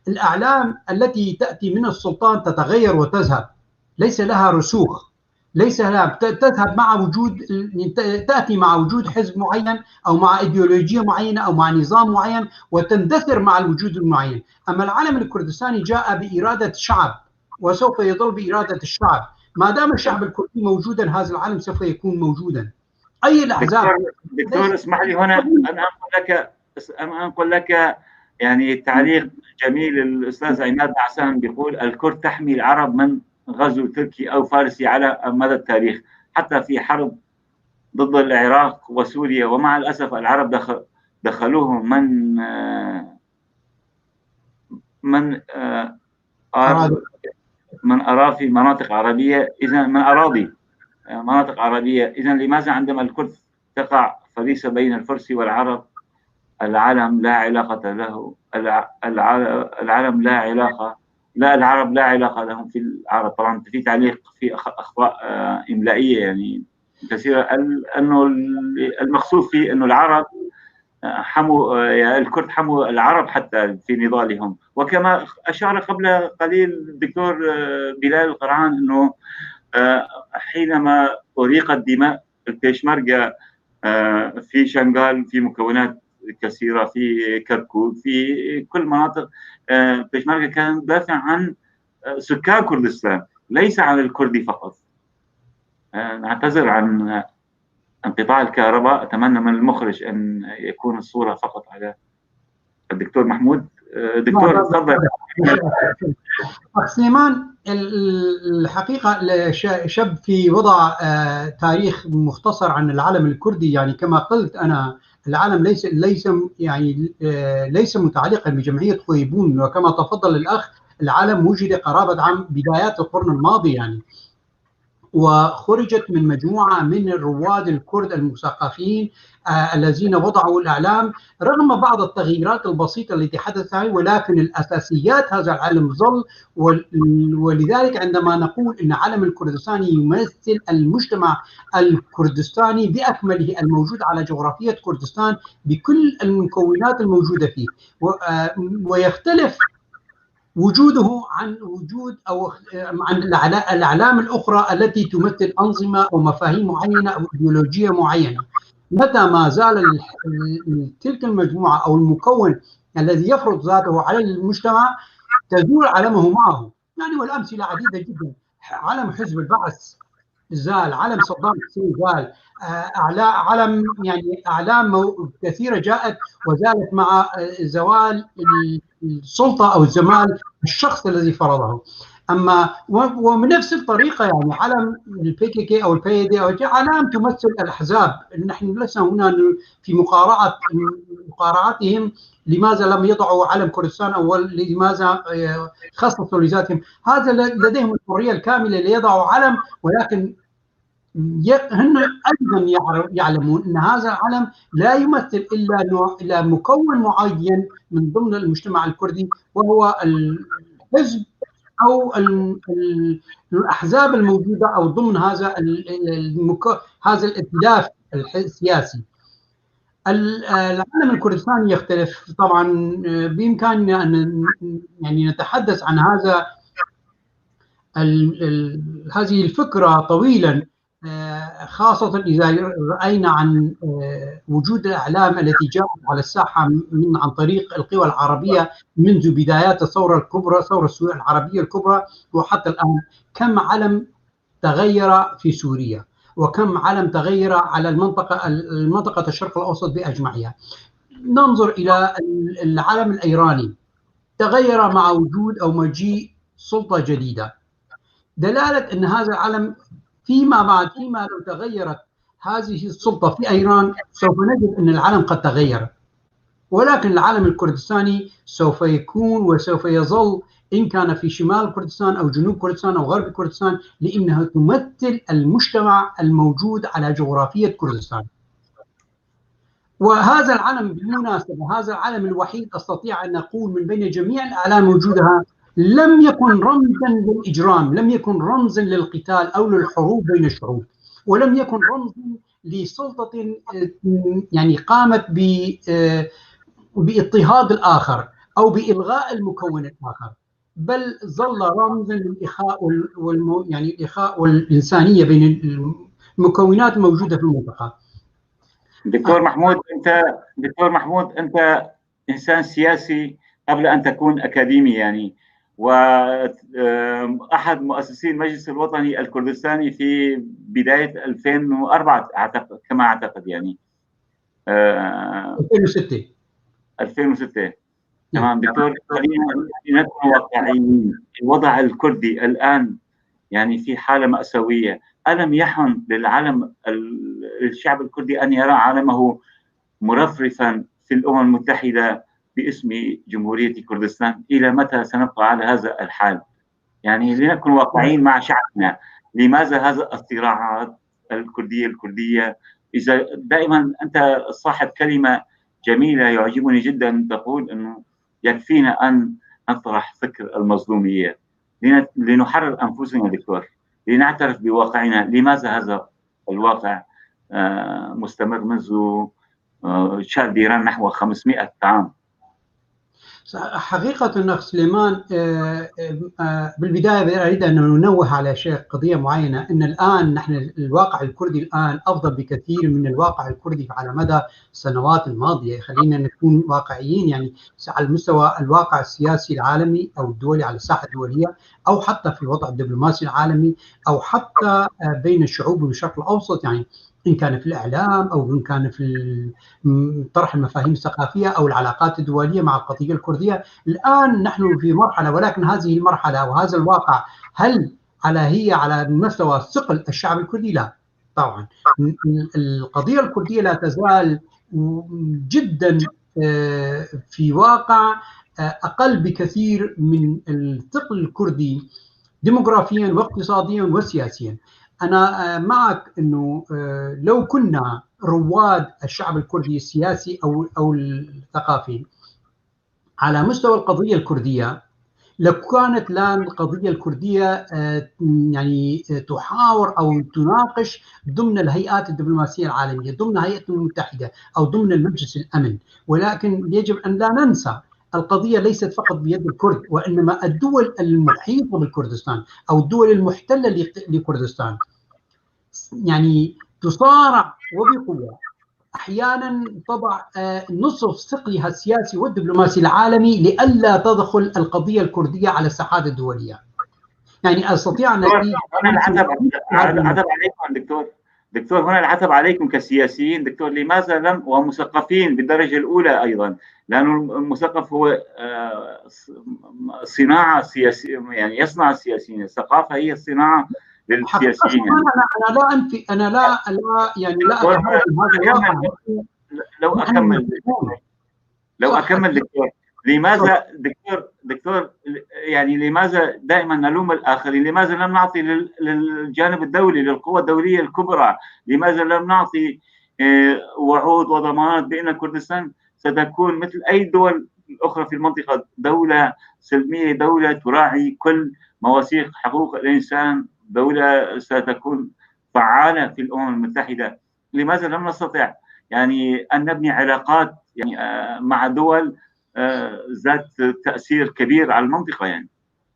S3: الأعلام التي تأتي من السلطان تتغير وتذهب، ليس لها رسوخ، ليس لها، تذهب مع وجود، تأتي مع وجود حزب معين أو مع إيديولوجية معينة أو مع نظام معين وتندثر مع الوجود المعين. أما العلم الكردستاني جاء بإرادة الشعب وسوف يظل بإرادة الشعب. ما دام الشعب الكردي موجودا هذا العلم سوف يكون موجودا. أي الأحزاب.
S2: دكتور اسمح لي هنا أن أنقل لك يعني تعليق جميل. الأستاذ عماد عسان بيقول: الكرد تحمي العرب من غزو تركي أو فارسي على مدى التاريخ، حتى في حرب ضد العراق وسوريا، ومع الأسف العرب دخلوهم من أراضي مناطق عربية، إذا من أراضي مناطق عربية. إذا لماذا عندما الكرد تقع فريسة بين الفرس والعرب العلم لا علاقة له، العلم لا علاقة، لا العرب لا علاقة لهم في العرب؟ طبعا في تعليق في أخطاء إملائية يعني كثيرة، أنه المقصود في أنه العرب حموا الكرد، حموا العرب حتى في نضالهم. وكما أشار قبل قليل الدكتور بلال القرعان أنه حينما أريقت دماء البيشمركة في شنغال، في مكونات كثيرة، في كركوك، في كل مناطق، البيشمركة كان دافع عن سكان كردستان ليس عن الكردي فقط. نعتذر عن انقطاع الكهرباء، أتمنى من المخرج أن يكون الصورة فقط على الدكتور محمود. دكتور تفضل.
S3: أخ سليمان، الحقيقة شب في وضع تاريخ مختصر عن العلم الكردي. يعني كما قلت أنا، العلم ليس متعلقا بجمعية خيبون، وكما تفضل الأخ العلم وجد قرابة عن بدايات القرن الماضي يعني، وخرجت من مجموعة من الرواد الكرد المثقفين الذين وضعوا الأعلام رغم بعض التغييرات البسيطة التي حدثت، ولكن الأساسيات هذا العلم ظل. ولذلك عندما نقول أن علم الكردستاني يمثل المجتمع الكردستاني بأكمله الموجود على جغرافية كردستان بكل المكونات الموجودة فيه، ويختلف وجوده عن وجود أو عن الأعلام الأخرى التي تمثل أنظمة أو مفاهيم معينة أو إيديولوجية معينة. متى ما زال تلك المجموعة أو المكون الذي يفرض ذاته على المجتمع تزول علمه معه. يعني والأمثلة عديدة جدا. علم حزب البعث زال، علم صدام حسين زال، علم يعني أعلام كثيرة جاءت وزالت مع زوال السلطة أو زوال الشخص الذي فرضه. أما ومن نفس الطريقة يعني علم البي كي كي أو البي دي أو علام تمثل الأحزاب. نحن لسنا هنا في مقارعتهم لماذا لم يضعوا علم كردستان أو لماذا خصصوا لذاتهم. هذا لديهم الحرية الكاملة ليضعوا علم، ولكن هن أيضا يعلمون أن هذا العلم لا يمثل إلا مكون معين من ضمن المجتمع الكردي، وهو الحزب او الاحزاب الموجوده او ضمن هذا هذا الائتلاف السياسي. العالم الكردستاني يختلف طبعا. بامكاننا ان يعني نتحدث عن هذا هذه الفكره طويلا، خاصه اذا راينا عن وجود الاعلام التي جاءت على الساحه عن طريق القوى العربيه منذ بدايات الثوره الكبرى، ثوره العربيه الكبرى، وحتى الان. كم علم تغير في سوريا، وكم علم تغير على المنطقه الشرق الاوسط باجمعها. ننظر الى العالم الايراني، تغير مع وجود او مجيء سلطه جديده، دلاله ان هذا العالم فيما بعد، فيما لو تغيرت هذه السلطه في ايران، سوف نجد ان العالم قد تغير. ولكن العالم الكردستاني سوف يكون وسوف يظل، إن كان في شمال كردستان أو جنوب كردستان أو غرب كردستان، لأنها تمثل المجتمع الموجود على جغرافية كردستان. وهذا العالم بالمناسبة، هذا العالم الوحيد أستطيع أن أقول من بين جميع الأعلام موجودة لم يكن رمزا للإجرام، لم يكن رمزا للقتال أو للحروب بين الشعوب، ولم يكن رمزا لسلطة يعني قامت باضطهاد الآخر أو بإلغاء المكون الآخر، بل ظل رمزا للإخاء يعني الإخاء والإنسانية بين المكونات الموجودة في المنطقة.
S2: دكتور محمود أنت إنسان سياسي قبل أن تكون أكاديمي يعني، وأحد مؤسسي المجلس الوطني الكردستاني في بداية 2004 أعتقد، كما أعتقد يعني 2006. تمام دكتور، خلينا نكون واقعيين. الوضع الكردي الآن يعني في حالة مأساوية. ألم يحن للعالم الشعب الكردي أن يرى عالمه مرفرفا في الأمم المتحدة باسم جمهورية كردستان؟ إلى متى سنبقى على هذا الحال؟ يعني لنكن واقعيين مع شعبنا. لماذا هذا الصراعات الكردية؟ إذا دائما أنت صاحب كلمة جميلة يعجبني جدا، تقول أنه يكفينا أن نطرح فكر المظلومية لنحرر أنفسنا دكتور، لنعترف بواقعنا. لماذا هذا الواقع مستمر منذ شهر ديران نحو 500 عام؟
S3: حقيقة أخ سليمان، بالبداية أريد أن ننوه على شيء، قضية معينة، أن الآن نحن الواقع الكردي الآن أفضل بكثير من الواقع الكردي على مدى السنوات الماضية. خلينا نكون واقعيين، يعني على المستوى الواقع السياسي العالمي أو الدولي على الساحة الدولية، أو حتى في الوضع الدبلوماسي العالمي، أو حتى بين الشعوب بالشرق الأوسط، يعني إن كان في الإعلام أو إن كان في طرح المفاهيم الثقافية أو العلاقات الدولية مع القضية الكردية. الآن نحن في مرحلة، ولكن هذه المرحلة وهذا الواقع هل هي على مستوى ثقل الشعب الكردي؟ لا طبعا. القضية الكردية لا تزال جدا في واقع أقل بكثير من الثقل الكردي ديموغرافيا واقتصاديا وسياسيا. أنا معك أنه لو كنا رواد الشعب الكردي السياسي أو الثقافي على مستوى القضية الكردية، لكانت الآن القضية الكردية يعني تحاور أو تناقش ضمن الهيئات الدبلوماسية العالمية، ضمن هيئة الأمم المتحدة أو ضمن المجلس الأمن. ولكن يجب أن لا ننسى القضية ليست فقط بيد الكرد، وإنما الدول المحيطة بالكردستان أو الدول المحتلة لكردستان يعني تصارع وبقوة، أحيانا تضع نصف ثقلها السياسي والدبلوماسي العالمي لئلا تدخل القضية الكردية على الساحات الدولية. يعني أستطيع أن
S2: هنا العتب عليكم دكتور، هنا العتب عليكم كسياسيين دكتور. لماذا لم، ومثقفين بالدرجة الأولى أيضا، لأنه المثقف هو صناعة سياسية، يعني يصنع السياسيين. الثقافة هي الصناعة للسياسيين. يعني
S3: أنا لا أنفي، أنا لا يعني لا أتهاجم هذا الواقع.
S2: لو أكمل دكتور، لماذا دكتور يعني لماذا دائما نلوم الآخرين؟ لماذا لم نعطي للجانب الدولي، للقوى الدولية الكبرى، لماذا لم نعطي وعود وضمانات بأن كردستان ستكون مثل أي دول الأخرى في المنطقة دولة سلمية، دولة تراعي كل مواثيق حقوق الإنسان، دولة ستكون فعالة في الأمم المتحدة. لماذا لم نستطع يعني أن نبني علاقات يعني مع دول ذات تأثير كبير على المنطقة، يعني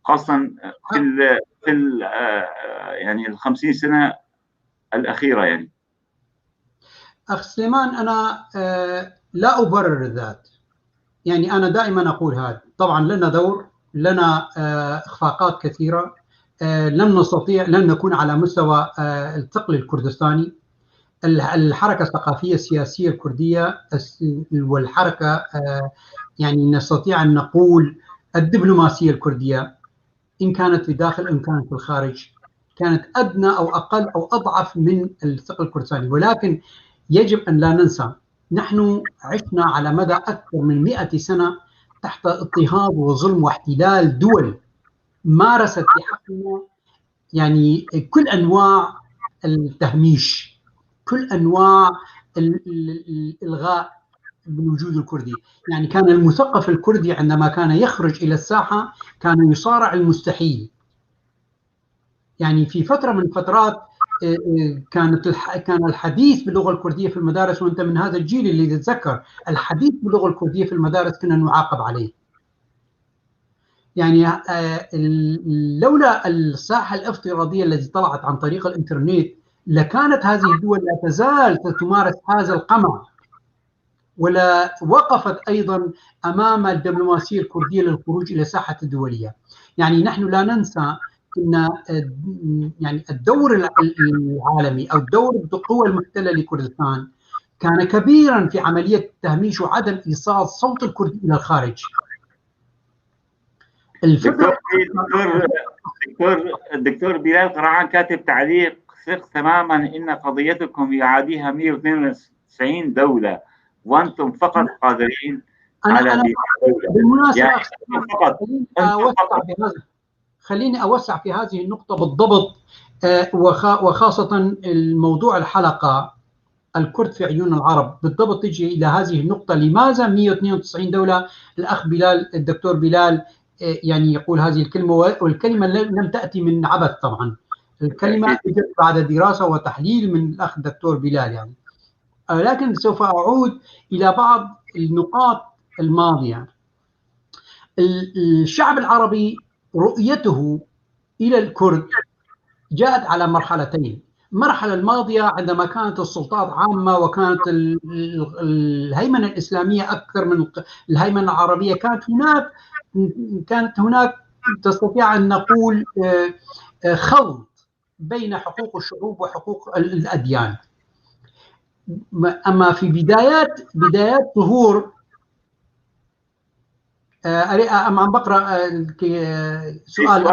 S2: خاصة في يعني ال50 سنة الأخيرة؟ يعني
S3: أخ سليمان، أنا لا أبرر الذات، يعني أنا دائما أقول هذا. طبعا لنا دور، لنا إخفاقات كثيرة، لن نكون على مستوى الثقل الكردستاني، الحركة الثقافية السياسية الكردية والحركة يعني نستطيع أن نقول الدبلوماسية الكردية، إن كانت في الداخل إن كانت في الخارج، كانت أدنى أو أقل أو أضعف من الثقل الكردستاني. ولكن يجب أن لا ننسى، نحن عشنا على مدى أكثر من 100 سنة تحت اضطهاد وظلم واحتلال دول مارست في حقنا يعني كل أنواع التهميش، كل أنواع الإلغاء بالوجود الكردي. يعني كان المثقف الكردي عندما كان يخرج إلى الساحة كان يصارع المستحيل. يعني في فترة من فترات كان الحديث باللغة الكردية في المدارس، وأنت من هذا الجيل اللي يتذكر الحديث باللغة الكردية في المدارس كنا نعاقب عليه. يعني لولا الساحة الافتراضية التي طلعت عن طريق الإنترنت لكانت هذه الدول لا تزال تمارس هذا القمع، ولا وقفت أيضا أمام الدبلوماسية الكردية للخروج إلى ساحة الدولية. يعني نحن لا ننسى أن يعني الدور العالمي أو دور القوى المحتلة لكردستان كان كبيرا في عملية تهميش وعدم إيصال صوت الكردي إلى الخارج.
S2: الدكتور بلال قرعان كاتب تعليق: ثق تماما ان قضيتكم يعاديها 192 دولة وانتم فقط قادرين على بناء دولة.
S3: بالمناسبة خليني أوسع في هذه النقطة بالضبط، وخاصة الموضوع الحلقة الكرد في عيون العرب بالضبط تجي إلى هذه النقطة. لماذا 192 دولة؟ الأخ بلال، الدكتور بلال يعني يقول هذه الكلمة، والكلمة لم تأتي من عبث طبعا، الكلمة جاءت بعد دراسة وتحليل من الأخ الدكتور بلال يعني. لكن سوف أعود إلى بعض النقاط الماضية. الشعب العربي رؤيته إلى الكرد جاءت على مرحلتين. المرحلة الماضية عندما كانت السلطات عامة وكانت الهيمنة الإسلامية أكثر من الهيمنة العربية، كانت هناك تستطيع أن نقول خلط بين حقوق الشعوب وحقوق الأديان. أما في بدايات ظهور عم بقرأ سؤال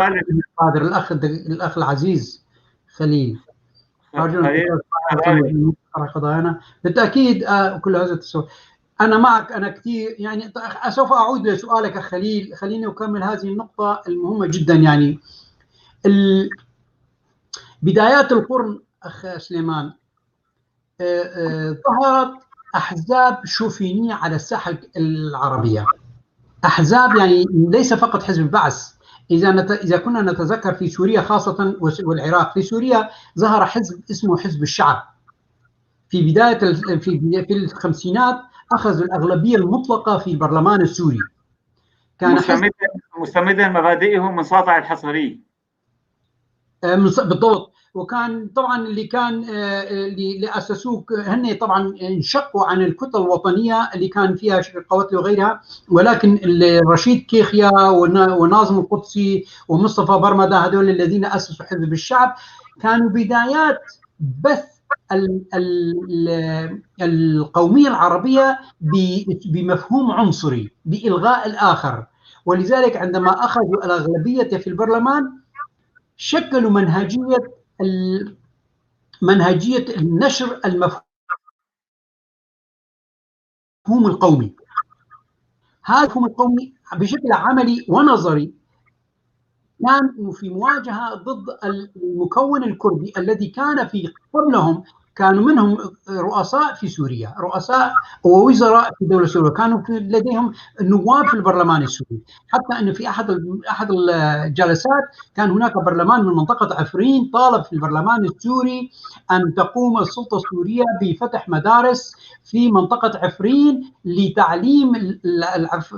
S3: قادر الأخ العزيز خليل. قضايانا بالتأكيد كل هذا التسويق. أنا معك، أنا كثير يعني سوف أعود لسؤالك خليل. خليني أكمل هذه النقطة المهمة جدا. يعني بدايات القرن أخ سليمان ظهرت أحزاب شوفينية على الساحة العربية. أحزاب يعني ليس فقط حزب البعث. إذا كنا نتذكر في سوريا خاصة والعراق، في سوريا ظهر حزب اسمه حزب الشعب في بداية في الخمسينات، أخذ الأغلبية المطلقة في البرلمان السوري.
S2: كان مستمدا مبادئه من ساطع الحصري
S3: بالضبط. وكان طبعا اللي اسسوه هن طبعا انشقوا عن الكتل الوطنيه اللي كان فيها قواتل وغيرها، ولكن رشيد كيخيا وناظم القدسي ومصطفى برمده هذول الذين اسسوا حزب الشعب كانوا بدايات بث القوميه العربيه بمفهوم عنصري بإلغاء الآخر. ولذلك عندما اخذوا الاغلبيه في البرلمان شكلوا منهجية النشر المفهوم القومي. هذا المفهوم القومي بشكل عملي ونظري كان في مواجهة ضد المكون الكردي الذي كان في قبلهم كانوا منهم رؤساء في سوريا، رؤساء ووزراء في الدولة السورية، كانوا لديهم نواب في البرلمان السوري، حتى أن في أحد الجلسات كان هناك برلمان من منطقة عفرين طالب في البرلمان السوري أن تقوم السلطة السورية بفتح مدارس في منطقة عفرين لتعليم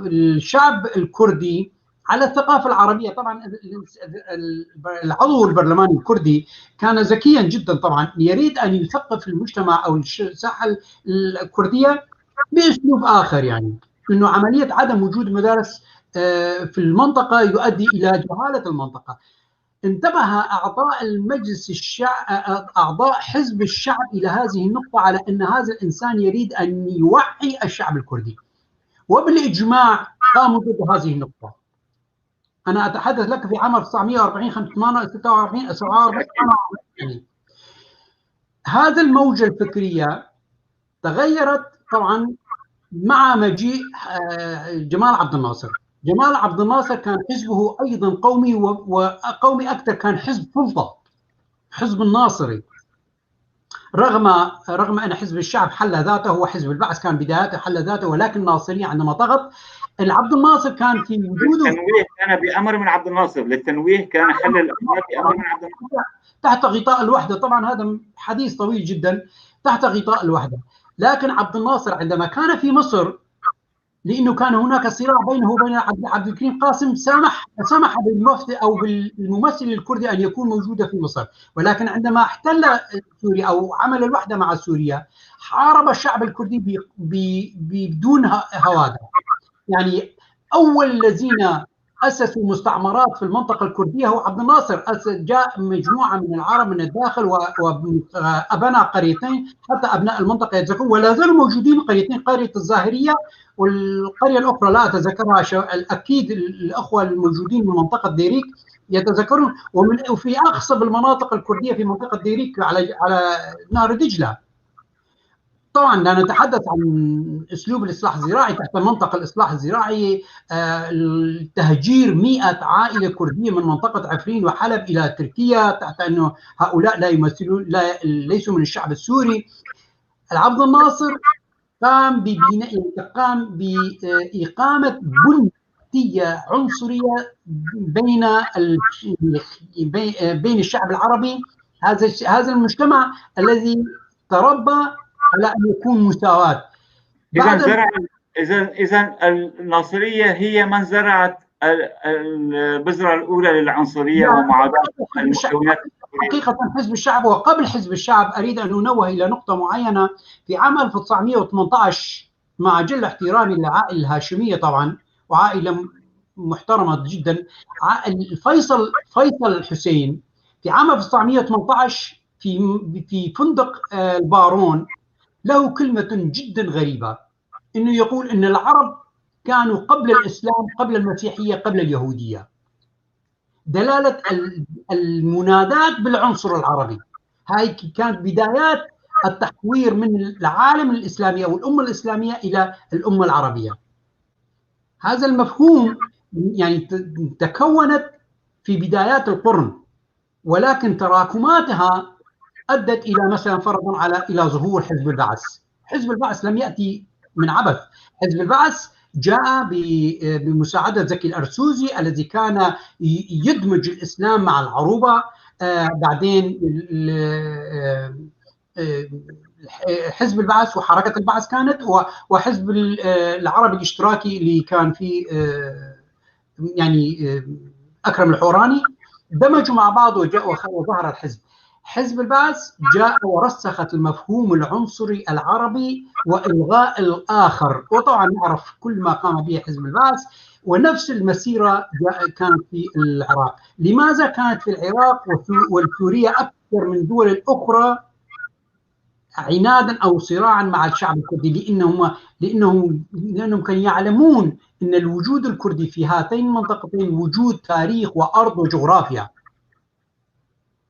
S3: الشعب الكردي على الثقافة العربية. طبعا العضو البرلماني الكردي كان ذكيا جدا، طبعا يريد أن يثقف المجتمع أو الساحة الكردية بأسلوب آخر، يعني أنه عملية عدم وجود مدارس في المنطقة يؤدي إلى جهالة المنطقة. انتبه أعضاء المجلس أعضاء حزب الشعب إلى هذه النقطة، على أن هذا الإنسان يريد أن يوعي الشعب الكردي، وبالإجماع قاموا ضد هذه النقطة. أنا أتحدث لك في عام 1940 46 47. هذا الموجة الفكرية تغيرت طبعا مع مجيء جمال عبد الناصر. جمال عبد الناصر كان حزبه أيضا قومي، وقومي أكثر، كان حزب سلطة، حزب الناصري، رغم أن حزب الشعب حل ذاته، وحزب البعث كان بداياته حل ذاته، ولكن الناصرية عندما طغت، عبد الناصر كان في وجوده
S2: التنويه كان بأمر من عبد الناصر، للتنويه كان حل الأمر بأمر من عبد الناصر
S3: تحت غطاء الوحدة. طبعا هذا حديث طويل جدا، تحت غطاء الوحدة. لكن عبد الناصر عندما كان في مصر، لأنه كان هناك صراع بينه وبين عبد الكريم قاسم، سمح بالمفتي أو بالممثل الكردي أن يكون موجودا في مصر، ولكن عندما احتل سوريا أو عمل الوحدة مع سوريا، حارب الشعب الكردي بدون هوادة. يعني أول الذين أسسوا مستعمرات في المنطقة الكردية هو عبد الناصر. جاء مجموعة من العرب من الداخل وبنى قريتين، حتى أبناء المنطقة يتذكرون، ولا زالوا موجودين قريتين، قرية الظاهرية والقرية الأخرى لا أتذكرها، أكيد الأخوة الموجودين من منطقة ديريك يتذكرون. وفي أقصى المناطق الكردية في منطقة ديريك على نهر دجلة. طبعا لا نتحدث عن اسلوب الاصلاح الزراعي تحت منطقه الاصلاح الزراعي، تهجير 100 عائله كرديه من منطقه عفرين وحلب الى تركيا، تحت انه هؤلاء لا يمثلون، ليسوا من الشعب السوري. عبد الناصر قام باقامه بنية عنصريه بين الشعب العربي، هذا المجتمع الذي تربى على أن يكون مساواة.
S2: إذا الناصرية هي من زرعت البذرة الأولى للعنصرية ومعاداة المكونات.
S3: حقيقة حزب الشعب، وقبل حزب الشعب أريد أن أنوه إلى نقطة معينة. في عام 1918 مع جل احترامي للعائلة الهاشمية طبعا، وعائلة محترمة جدا، فيصل الحسين في عام 1918 في فندق البارون له كلمة جدا غريبة، إنه يقول إن العرب كانوا قبل الإسلام، قبل المسيحية، قبل اليهودية. دلالة المنادات بالعنصر العربي، هاي كانت بدايات التحوير من العالم الإسلامي أو الأمة الإسلامية إلى الأمة العربية. هذا المفهوم يعني تكونت في بدايات القرن، ولكن تراكماتها أدت إلى مثلا فرضا إلى ظهور حزب البعث. حزب البعث لم يأتي من عبث. حزب البعث جاء بمساعدة زكي الأرسوزي الذي كان يدمج الإسلام مع العروبة. بعدين حزب البعث وحركة البعث كانت، وحزب العربي الاشتراكي اللي كان فيه يعني أكرم الحوراني، دمجوا مع بعض وظهر الحزب. حزب البعث جاء ورسخت المفهوم العنصري العربي وإلغاء الآخر، وطبعا نعرف كل ما قام به حزب البعث. ونفس المسيرة كانت في العراق. لماذا كانت في العراق والسورية أكثر من دول الأخرى عنادا أو صراعا مع الشعب الكردي؟ لأنهم كانوا يعلمون أن الوجود الكردي في هاتين المنطقتين وجود تاريخ وأرض وجغرافيا،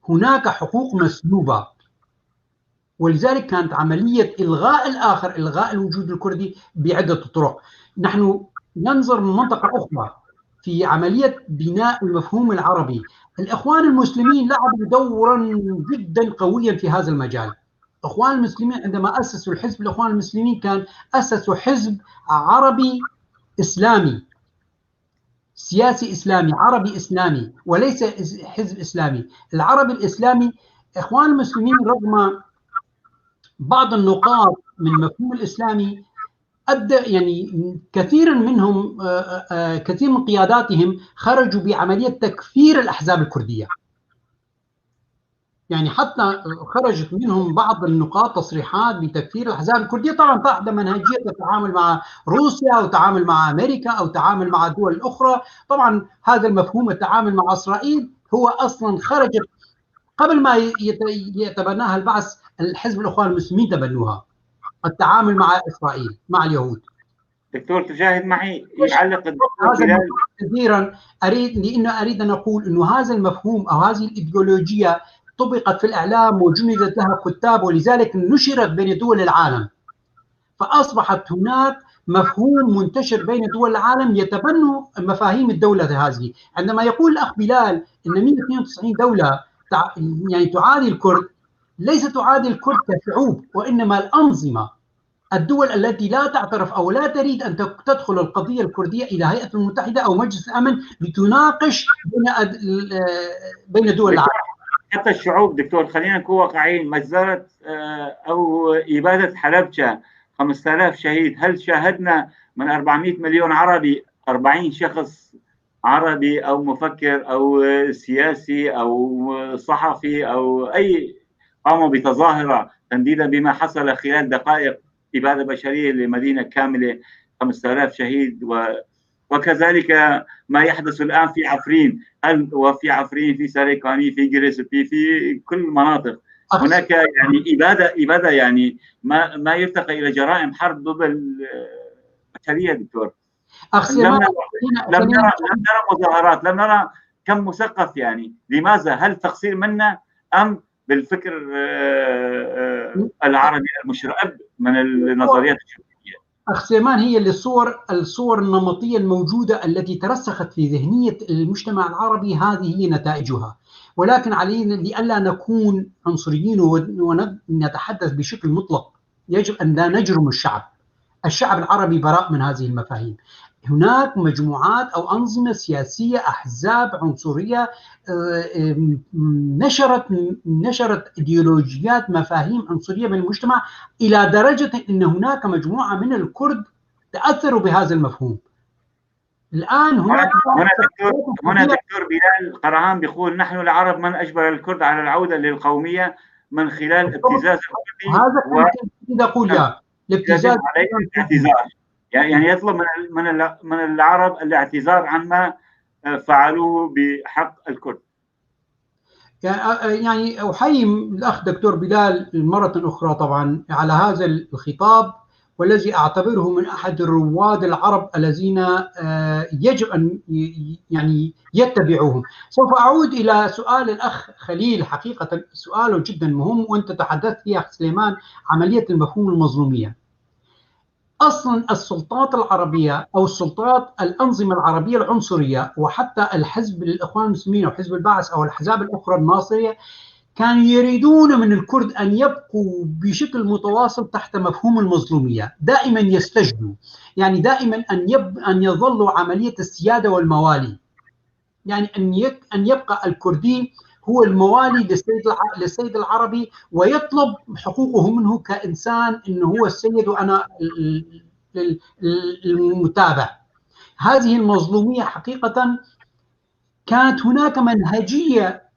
S3: هناك حقوق مسلوبة، ولذلك كانت عملية إلغاء الآخر، إلغاء الوجود الكردي بعدة طرق. نحن ننظر من منطقة أخرى في عملية بناء المفهوم العربي. الإخوان المسلمين لعبوا دورا جدا قويا في هذا المجال. اخوان المسلمين عندما اسسوا الحزب الاخوان المسلمين كان اسسوا حزب عربي اسلامي، سياسي اسلامي، عربي اسلامي، وليس حزب اسلامي. العربي الاسلامي اخوان المسلمين رغم بعض النقاط من المفهوم الاسلامي ادى يعني كثير منهم كثير من قياداتهم خرجوا بعمليه تكفير الاحزاب الكرديه. يعني حتى خرجت منهم بعض النقاط تصريحات بتكفير الاحزاب الكرديه، طبعا تحت منهجيه التعامل مع روسيا او التعامل مع امريكا او التعامل مع الدول الاخرى. طبعا هذا المفهوم التعامل مع اسرائيل هو اصلا خرجت قبل ما يتبناها البعث، الحزب الاخوان المسلمين تبنوها، التعامل مع اسرائيل مع اليهود.
S2: دكتور تجاهد معي يعلق الدكتور
S3: هذا
S2: بلال
S3: كثيرا اريد ان اقول انه هذا المفهوم او هذه الايديولوجيه طبقت في الاعلام وجندت لها كتاب، ولذلك نشرت بين دول العالم، فاصبحت هناك مفهوم منتشر بين دول العالم يتبنوا مفاهيم الدوله هذه. عندما يقول الاخ بلال ان 192 دوله يعني تعادي الكرد، ليس تعادي الكرد كشعوب، وانما الانظمه، الدول التي لا تعترف او لا تريد ان تدخل القضيه الكرديه الى هيئه المتحده او مجلس الامن لتناقش بين دول العالم.
S2: حتى الشعوب دكتور، خلينا نكون واقعيين، مجزرة او اباده حلبجة 5000 شهيد، هل شاهدنا من 400 مليون عربي 40 شخص عربي او مفكر او سياسي او صحفي او اي قاموا بتظاهره تنديدا بما حصل خلال دقائق، اباده بشريه لمدينه كامله، 5000 شهيد، وكذلك ما يحدث الان في عفرين، وفي عفرين، في ساريكاني، في جريسبي، في كل المناطق هناك يعني اباده يعني ما يرتقي الى جرائم حرب ضد البشريه دكتور. لم نرى مظاهرات، لم نرى كم مثقف، يعني لماذا؟ هل تقصير منا ام بالفكر العربي المشرب من النظريات الشرقيه؟
S3: أخ سليمان، هي الصور النمطية الموجودة التي ترسخت في ذهنية المجتمع العربي، هذه هي نتائجها. ولكن علينا لئلا نكون عنصريين ونتحدث بشكل مطلق، يجب أن لا نجرم الشعب العربي براء من هذه المفاهيم. هناك مجموعات أو أنظمة سياسية، أحزاب عنصرية نشرت إيديولوجيات، مفاهيم عنصرية من المجتمع، إلى درجة أن هناك مجموعة من الكرد تأثروا بهذا المفهوم. الآن
S2: هنا دكتور بلال قرهان بيقول نحن العرب من أجبر الكرد على العودة للقومية من خلال ابتزاز الكردي،
S3: هذا كنت أقول يا الابتزاز،
S2: يعني يطلب من العرب الاعتذار عما فعلوه بحق الكرد.
S3: يعني أحيي الأخ دكتور بلال مرة أخرى طبعا على هذا الخطاب، والذي أعتبره من أحد الرواد العرب الذين يجب أن يعني يتبعوهم. سوف أعود إلى سؤال الأخ خليل، حقيقة سؤاله جدا مهم، وأنت تحدثت فيه أخ سليمان، عملية المفهوم المظلومية. أصلا السلطات العربية أو السلطات الأنظمة العربية العنصرية، وحتى الحزب الإخوان المسلمين أو حزب البعث أو الأحزاب الأخرى الناصرية، كانوا يريدون من الكرد أن يبقوا بشكل متواصل تحت مفهوم المظلومية، دائما يستجدوا، يعني دائما أن يظلوا عملية السيادة والموالي، يعني أن يبقى الكردي هو الموالي للسيد العربي، ويطلب حقوقه منه كإنسان، إنه هو السيد وأنا المتابع. هذه المظلومية حقيقة كانت هناك منهجية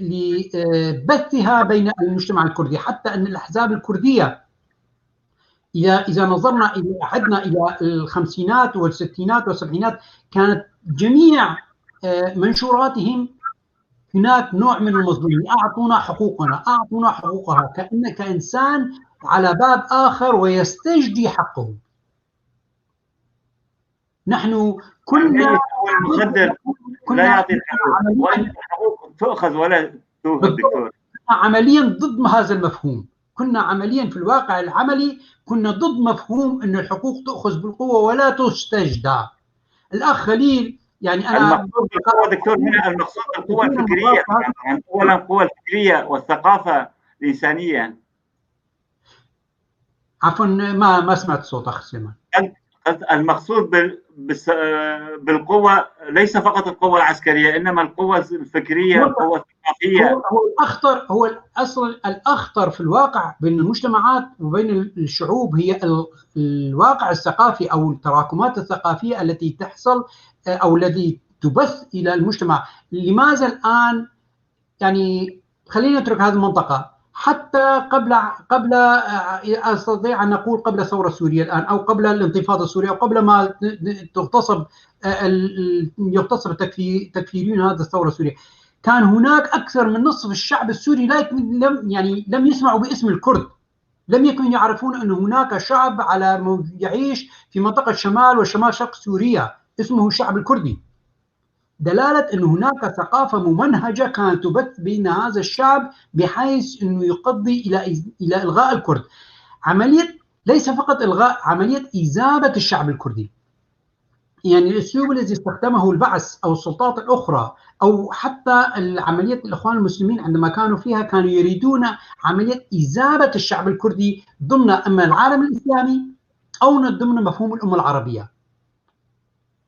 S3: لبثها بين المجتمع الكردي، حتى أن الأحزاب الكردية إذا نظرنا عدنا إلى الخمسينات والستينات والسبعينات، كانت جميع منشوراتهم هناك نوع من المظلومية، أعطونا حقوقنا، أعطونا حقوقها، كأنك إنسان على باب آخر ويستجدي حقه. نحن كنا
S2: المخدر لا يعطي الحقوق، والحقوق تؤخذ ولا توهب دكتور.
S3: عمليا ضد هذا المفهوم، كنا عمليا في الواقع العملي كنا ضد مفهوم أن الحقوق تؤخذ بالقوة ولا تستجدى. الأخ خليل، يعني أنا
S2: المقصود بالقوة دكتور هنا المقصود بالقوة الفكرية، أولا القوة الفكرية والثقافة الإنسانية.
S3: عفوا ما سمعت صوت أخ سليمان.
S2: المقصود بالقوة ليس فقط القوة العسكرية، إنما القوة الفكرية، القوة الثقافية.
S3: هو الأصل الأخطر في الواقع بين المجتمعات وبين الشعوب هي الواقع الثقافي أو التراكمات الثقافية التي تحصل أو التي تبث إلى المجتمع. لماذا الآن يعني خلينا نترك هذه المنطقة حتى قبل استطيع ان اقول قبل الثوره السوريه الان، او قبل الانتفاضه السوريه، او قبل ما يغتصب تكفيريون هذه الثوره السوريه، كان هناك اكثر من نصف الشعب السوري لم يسمعوا باسم الكرد، لم يكونوا يعرفون ان هناك شعب يعيش في منطقه شمال وشمال شرق سوريا اسمه الشعب الكردي. دلالة أن هناك ثقافة ممنهجة كانت تبث بين هذا الشعب بحيث أنه يقضي إلى إلغاء الكرد. عملية ليس فقط إلغاء، عملية إذابة الشعب الكردي. يعني الأسلوب الذي استخدمه البعث أو السلطات الأخرى أو حتى عملية الإخوان المسلمين عندما كانوا فيها، كانوا يريدون عملية إذابة الشعب الكردي ضمن أما العالم الإسلامي أو ضمن مفهوم الأمة العربية.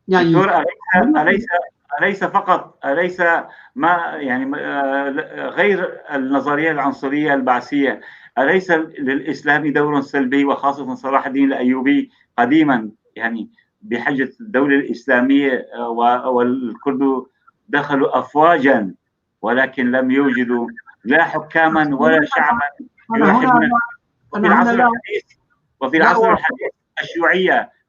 S2: يعني أليس ما يعني غير النظرية العنصرية البعثية، أليس للإسلام دور سلبي، وخاصة صلاح الدين الأيوبي قديما يعني بحجة الدولة الإسلامية، والكرد دخلوا أفواجا ولكن لم يوجدوا لا حكاما ولا شعبا يوحدون. وفي العصر الحديث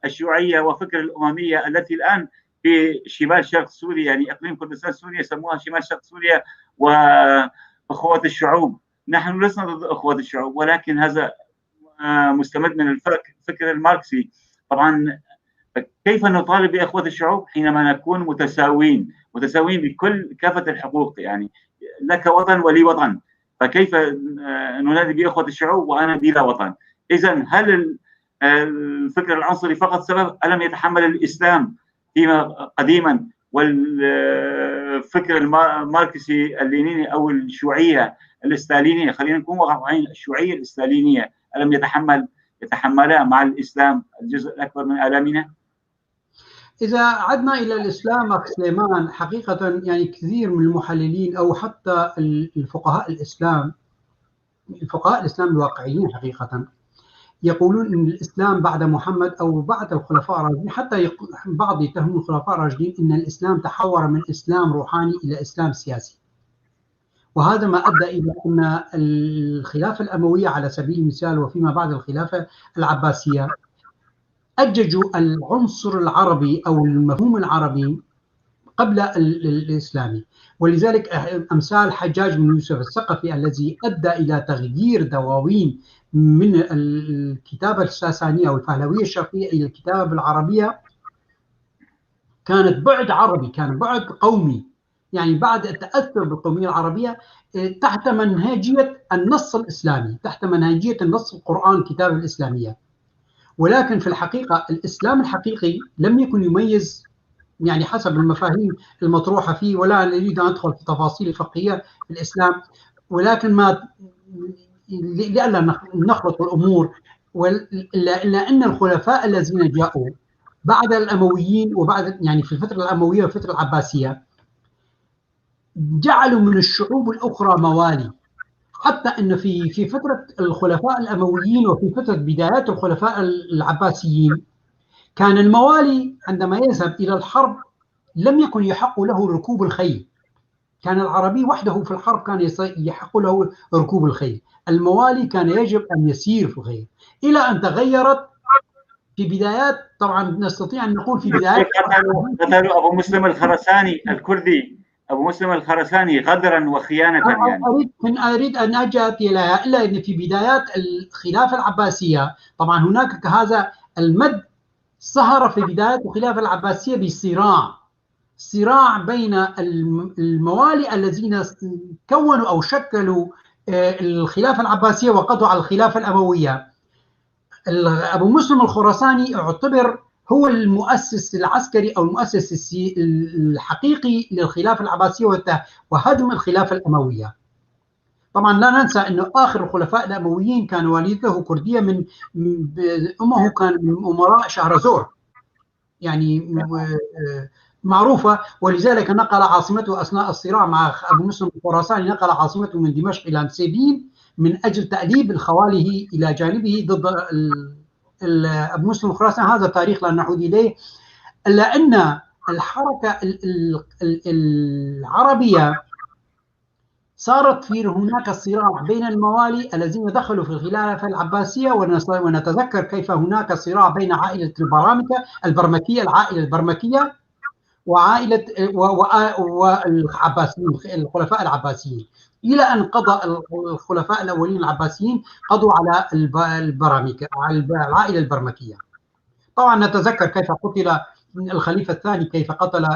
S2: الشيوعية وفكر الأممية التي الآن في شمال شرق سوريا، يعني إقليم كردستان سوريا يسموها شمال شرق سوريا وأخوة الشعوب. نحن لسنا ضد أخوة الشعوب، ولكن هذا مستمد من الفكر الماركسي. طبعا كيف نطالب بأخوة الشعوب حينما نكون متساوين بكل كافة الحقوق؟ يعني لك وطن ولي وطن، فكيف ننادي بأخوة الشعوب وأنا بلا وطن؟ إذن هل الفكر العنصري فقط سبب؟ ألم يتحمل الإسلام فيما قديما والفكر الماركسي اللينيني أو الشيوعية الاستالينية، خلينا نكون واقعيين، الشيوعية الاستالينية ألم يتحملها مع الإسلام الجزء الأكبر من آلامنا؟
S3: إذا عدنا إلى الإسلام أخ سليمان، حقيقة يعني كثير من المحللين أو حتى الفقهاء الإسلام الواقعيين حقيقة يقولون أن الإسلام بعد محمد أو بعد الخلفاء الراشدين، حتى بعض يتهمون الخلفاء الراشدين أن الإسلام تحول من إسلام روحاني إلى إسلام سياسي. وهذا ما أدى إلى أن الخلافة الأموية على سبيل المثال وفيما بعد الخلافة العباسية أججوا العنصر العربي أو المفهوم العربي قبل الإسلامي. ولذلك أمثال حجاج بن يوسف الثقفي الذي أدى إلى تغيير دواوين من الكتابة الساسانية أو الفهلوية الشرقية إلى الكتابة العربية كانت بعد عربي، كان بعد قومي، يعني بعد التأثر بالقومية العربية تحت منهجية النص الإسلامي، تحت منهجية النص القرآن الكتابة الإسلامية. ولكن في الحقيقة الإسلام الحقيقي لم يكن يميز يعني حسب المفاهيم المطروحة فيه، ولا نريد أن أدخل في تفاصيل الفقهية في الإسلام، ولكن ما لألا نخلط الأمور، إلا أن الخلفاء الذين جاءوا بعد الأمويين وبعد يعني في الفترة الأموية والفترة العباسية جعلوا من الشعوب الأخرى موالي، حتى أن في فترة الخلفاء الأمويين وفي فترة بدايات الخلفاء العباسيين كان الموالي عندما يذهب إلى الحرب لم يكن يحق له ركوب الخيل، كان العربي وحده في الحرب كان يحق له ركوب الخيل، الموالي كان يجب أن يسير في الخيل، إلى أن تغيرت في بدايات، طبعا نستطيع أن نقول في بدايات
S2: قتلوا أبو مسلم الخرساني الكردي، أبو مسلم الخرساني غدرا وخيانة. يعني
S3: أريد أن أجي إليها، إلا أن في بدايات الخلافة العباسية طبعا هناك هذا المد ظهر في بداية الخلافة العباسية بصراع بين الموالي الذين كونوا أو شكلوا الخلافة العباسية وقضوا على الخلافة الأموية. أبو مسلم الخراساني يعتبر هو المؤسس العسكري أو المؤسس الحقيقي للخلافة العباسية وهدم الخلافة الأموية. طبعا لا ننسى انه اخر الخلفاء الامويين كان والدته كرديه امه كان من امراء شهرزور، يعني معروفه، ولذلك نقل عاصمته اثناء الصراع مع ابو مسلم الخراساني، نقل عاصمته من دمشق الى نسيبين من اجل تأديب خواله الى جانبه ضد ابو مسلم الخراساني. هذا تاريخ لا نعود اليه، الا ان الحركه العربيه صارت في هناك صراع بين الموالي الذين دخلوا في الخلافة العباسية، ونتذكر كيف هناك صراع بين عائلة البرمكية، العائلة البرمكية وعائلة والعباسيين، الخلفاء العباسيين، إلى أن قضى الخلفاء الأولين العباسيين قضوا على البرامكة، على العائلة البرمكية. طبعا نتذكر كيف قتل الخليفة الثاني، كيف قتل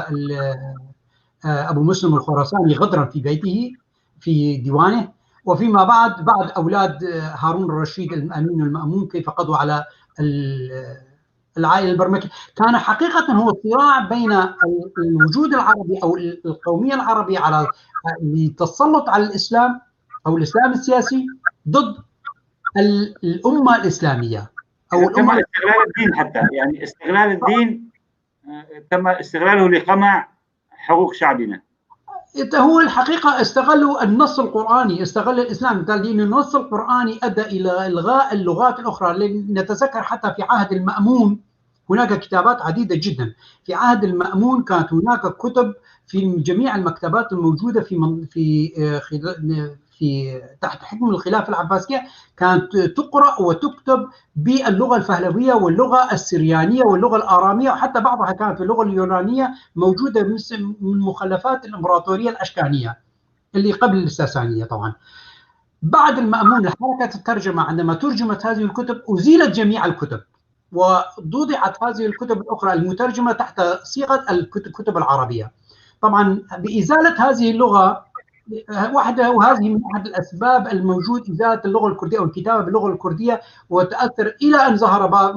S3: أبو مسلم الخراساني غدرا في بيته في ديوانه، وفيما بعد أولاد هارون الرشيد الأمين المأمون كيف قضوا على العائلة البرمكية. كان حقيقة هو صراع بين الوجود العربي أو القومية العربية على للتسلط على الإسلام أو الإسلام السياسي ضد الأمة الإسلامية أو
S2: تم استغلال الدين، حتى يعني استغلال الدين تم استغلاله لقمع حقوق شعبنا.
S3: هو الحقيقة استغلوا النص القرآني، استغل الإسلام، لأن النص القرآني أدى إلى إلغاء اللغات الأخرى. نتذكر حتى في عهد المأمون هناك كتابات عديدة جدا. في عهد المأمون كانت هناك كتب في جميع المكتبات الموجودة في تحت حكم الخلافة العباسية، كانت تقرأ وتكتب باللغة الفهلوية واللغة السريانية واللغة الآرامية، وحتى بعضها كانت باللغة اليونانية موجودة من مخلفات الإمبراطورية الأشكانية اللي قبل الساسانية. طبعا بعد المأمون حركة الترجمة عندما ترجمت هذه الكتب أزيلت جميع الكتب ووضعت هذه الكتب الأخرى المترجمة تحت صيغة الكتب العربية. طبعا بإزالة هذه اللغة وحده، وهذه من أحد الأسباب الموجود إزالة اللغة الكردية أو الكتابة باللغة الكردية، وتأثر إلى أن ظهر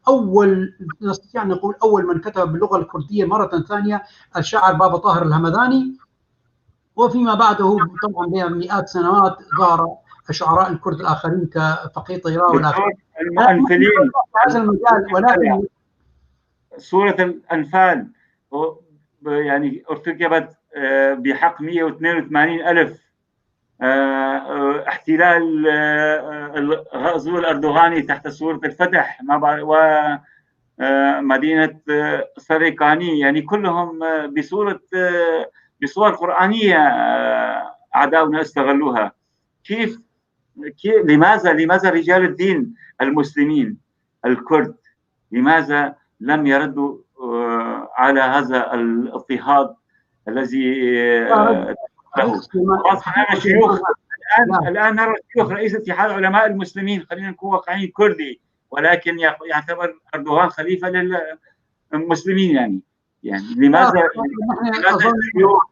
S3: أول، نستطيع أن نقول أول من كتب باللغة الكردية مرة ثانية الشاعر بابا طاهر الهمداني، وفيما بعده طبعا بمئات سنوات ظهر الشعراء الكرد الآخرين كفقيه طيراء والآخرين.
S2: المؤنفلين
S3: هذا المجال، ولكن
S2: سورة الأنفال يعني ارتكبت بحق 182,000 احتلال غزو الأردوغاني تحت سورة الفتح ومدينة سريكاني، يعني كلهم بصور قرآنية أعداؤنا استغلوها. كيف لماذا رجال الدين المسلمين الكرد لماذا لم يردوا على هذا الاضطهاد الذي له؟ الشيوخ الآن نرى الشيوخ رئيس اتحاد علماء المسلمين، خلينا نكون واقعيين، كردي، ولكن يعتبر أردوغان خليفة للمسلمين. يعني لماذا الشيوخ؟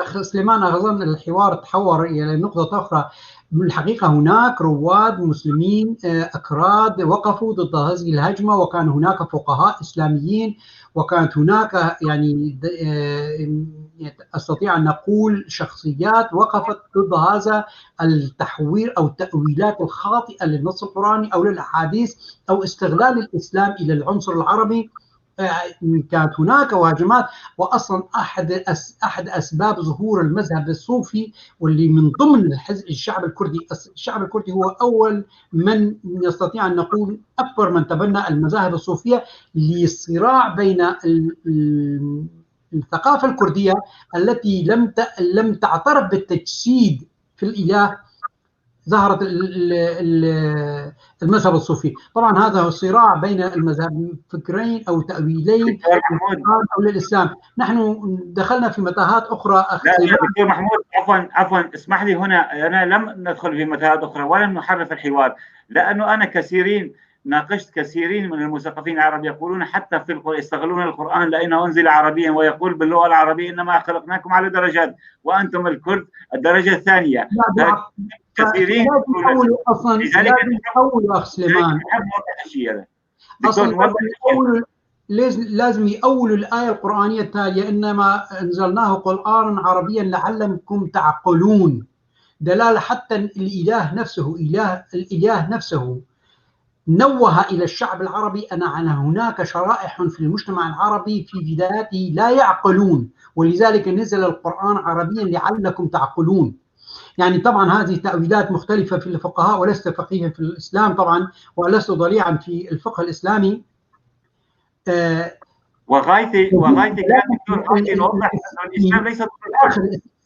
S3: أخ سليمان، أظن الحوار تحور إلى نقطة أخرى. بالحقيقة هناك رواد مسلمين أكراد وقفوا ضد هذه الهجمة، وكان هناك فقهاء إسلاميين، وكانت هناك يعني أستطيع أن نقول شخصيات وقفت ضد هذا التحوير أو التأويلات الخاطئة للنص القرآني أو للأحاديث أو استغلال الإسلام إلى العنصر العربي. كانت هناك هجمات، واصلا احد اسباب ظهور المذهب الصوفي واللي من ضمن الشعب الكردي هو اول من نستطيع ان نقول اكبر من تبنى المذاهب الصوفيه للصراع بين الثقافه الكرديه التي لم تعترف بالتجسيد في الاله، ظهرت المذهب الصوفي. طبعا هذا هو الصراع بين المذهب فكرين او تاويلين او للاسلام. نحن دخلنا في متاهات اخرى.
S2: لا يا دكتور محمود، عفوا اسمح لي هنا، انا لم ندخل في متاهات اخرى ولم نحرف الحوار، لانه انا ناقشت كثيرين من المثقفين العرب يقولون حتى في يستغلون القرآن لأنه أنزل عربيا، ويقول باللغة العربية إنما خلقناكم على درجات وأنتم الكرد الدرجة الثانية. كثيرين
S3: أصلا يأولوا أخ سليمان، لازم يأولوا الآية القرآنية التالية: إنما أنزلناه قرآنا عربيا لعلكم تعقلون. دلالة حتى الإله نفسه نوه إلى الشعب العربي أن هناك شرائح في المجتمع العربي في بداياته لا يعقلون، ولذلك نزل القرآن عربيا لعلكم تعقلون. يعني طبعا هذه تأويلات مختلفة في الفقهاء، ولست فقيها في الإسلام طبعا، ولست ضليعا في الفقه الإسلامي.
S2: وغايتي كان دكتور حاجة نوضح أن الإسلام ليس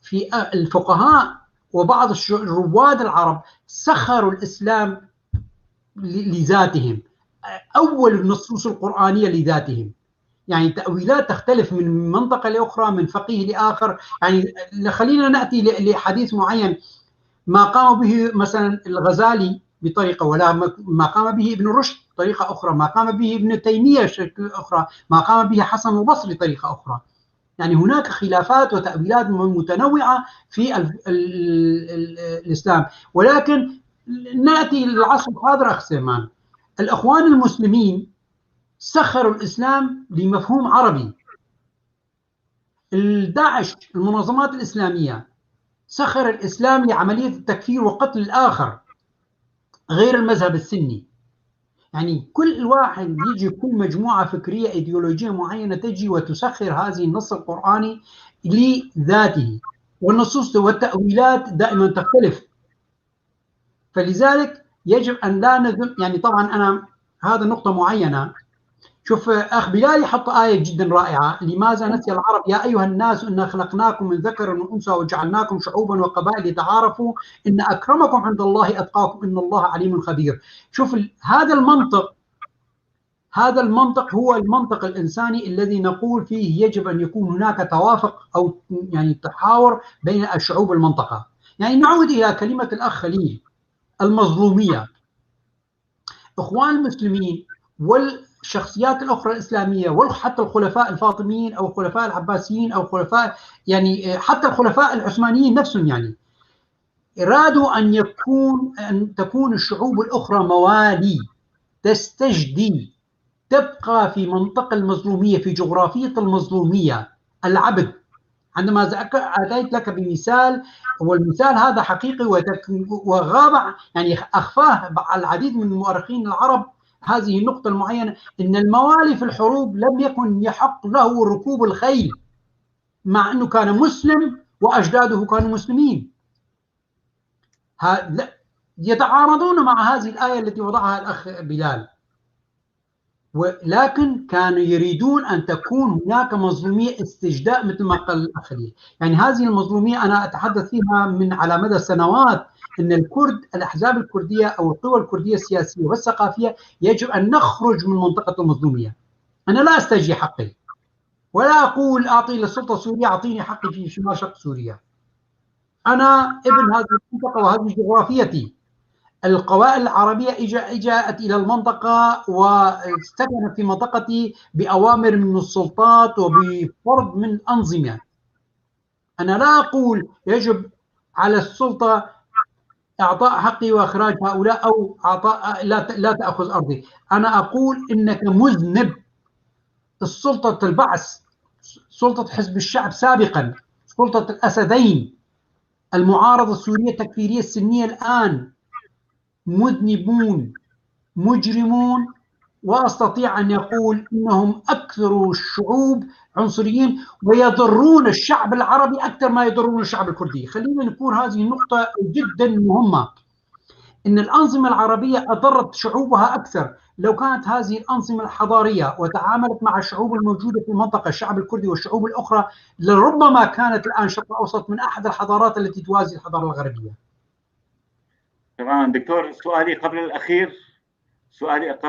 S3: في الفقهاء وبعض الرواد العرب سخروا الإسلام لذاتهم، أول النصوص القرآنية لذاتهم. يعني تأويلات تختلف من منطقة لأخرى، من فقيه لآخر. يعني خلينا نأتي لحديث معين، ما قام به مثلا الغزالي بطريقة، ولا ما قام به ابن رشد طريقة أخرى، ما قام به ابن تيمية شكل أخرى، ما قام به حسن البصري طريقة أخرى. يعني هناك خلافات وتأويلات متنوعة في الإسلام. ولكن نأتي للعصر الحاضر أخ سليمان، الأخوان المسلمين سخروا الإسلام لمفهوم عربي. الداعش المنظمات الإسلامية سخر الإسلام لعملية التكفير وقتل الآخر غير المذهب السني. يعني كل واحد يجي، كل مجموعة فكرية إيديولوجية معينة تجي وتسخر هذه النص القرآني لذاته، والنصوص والتأويلات دائما تختلف. فلذلك يجب أن لا نذم. يعني طبعا أنا هذا نقطة معينة. شوف أخ بلال يحط آية جدا رائعة، لماذا نسي العرب يا أيها الناس إنا خلقناكم من ذكر وأنثى وجعلناكم شعوبا وقبائل لتعارفوا إن أكرمكم عند الله أتقاكم إن الله عليم خبير. شوف هذا المنطق هو المنطق الإنساني الذي نقول فيه يجب أن يكون هناك توافق أو يعني تحاور بين الشعوب المنطقة. يعني نعود إلى كلمة الأخ خليل، المظلومية. إخوان المسلمين والشخصيات الأخرى الإسلامية وحتى الخلفاء الفاطميين أو الخلفاء العباسيين أو الخلفاء، يعني حتى الخلفاء العثمانيين نفسهم، يعني أرادوا أن تكون الشعوب الأخرى موالي، تستجدي، تبقى في منطقة المظلومية، في جغرافية المظلومية، العبد. عندما أتيت لك بمثال، والمثال هذا حقيقي وغاب، يعني أخفاه العديد من المؤرخين العرب هذه النقطة المعينة، إن الموالي في الحروب لم يكن يحق له ركوب الخيل، مع أنه كان مسلم وأجداده كانوا مسلمين. يتعارضون مع هذه الآية التي وضعها الأخ بلال، ولكن كانوا يريدون أن تكون هناك مظلومية استجداء مثل ما قال الأخ خليل. يعني هذه المظلومية أنا أتحدث فيها من على مدى سنوات، أن الكرد، الأحزاب الكردية أو القوى الكردية السياسية والثقافية يجب أن نخرج من منطقة المظلومية. أنا لا أستجي حقي، ولا أقول أعطي للسلطة السورية أعطيني حقي في شمال شرق سوريا. أنا ابن هذه المنطقة وهذه جغرافيتي. القبائل العربية جاءت إلى المنطقة وسكنت في منطقتي بأوامر من السلطات وبفرض من أنظمة. أنا لا أقول يجب على السلطة إعطاء حقي وإخراج هؤلاء أو إعطاء لا تأخذ أرضي. أنا أقول إنك مذنب. السلطة البعث، سلطة حزب الشعب سابقا، سلطة الأسدين، المعارضة السورية التكفيرية السنية الآن مذنبون مجرمون، وأستطيع أن يقول إنهم أكثر الشعوب عنصريين ويضرون الشعب العربي أكثر ما يضرون الشعب الكردي. خلينا نقول هذه النقطة جدا مهمة، إن الأنظمة العربية أضرت شعوبها أكثر. لو كانت هذه الأنظمة الحضارية وتعاملت مع الشعوب الموجودة في المنطقة، الشعب الكردي والشعوب الأخرى، لربما كانت الآن الشرق الأوسط من أحد الحضارات التي توازي الحضارة الغربية.
S2: تمام دكتور، سؤالي قبل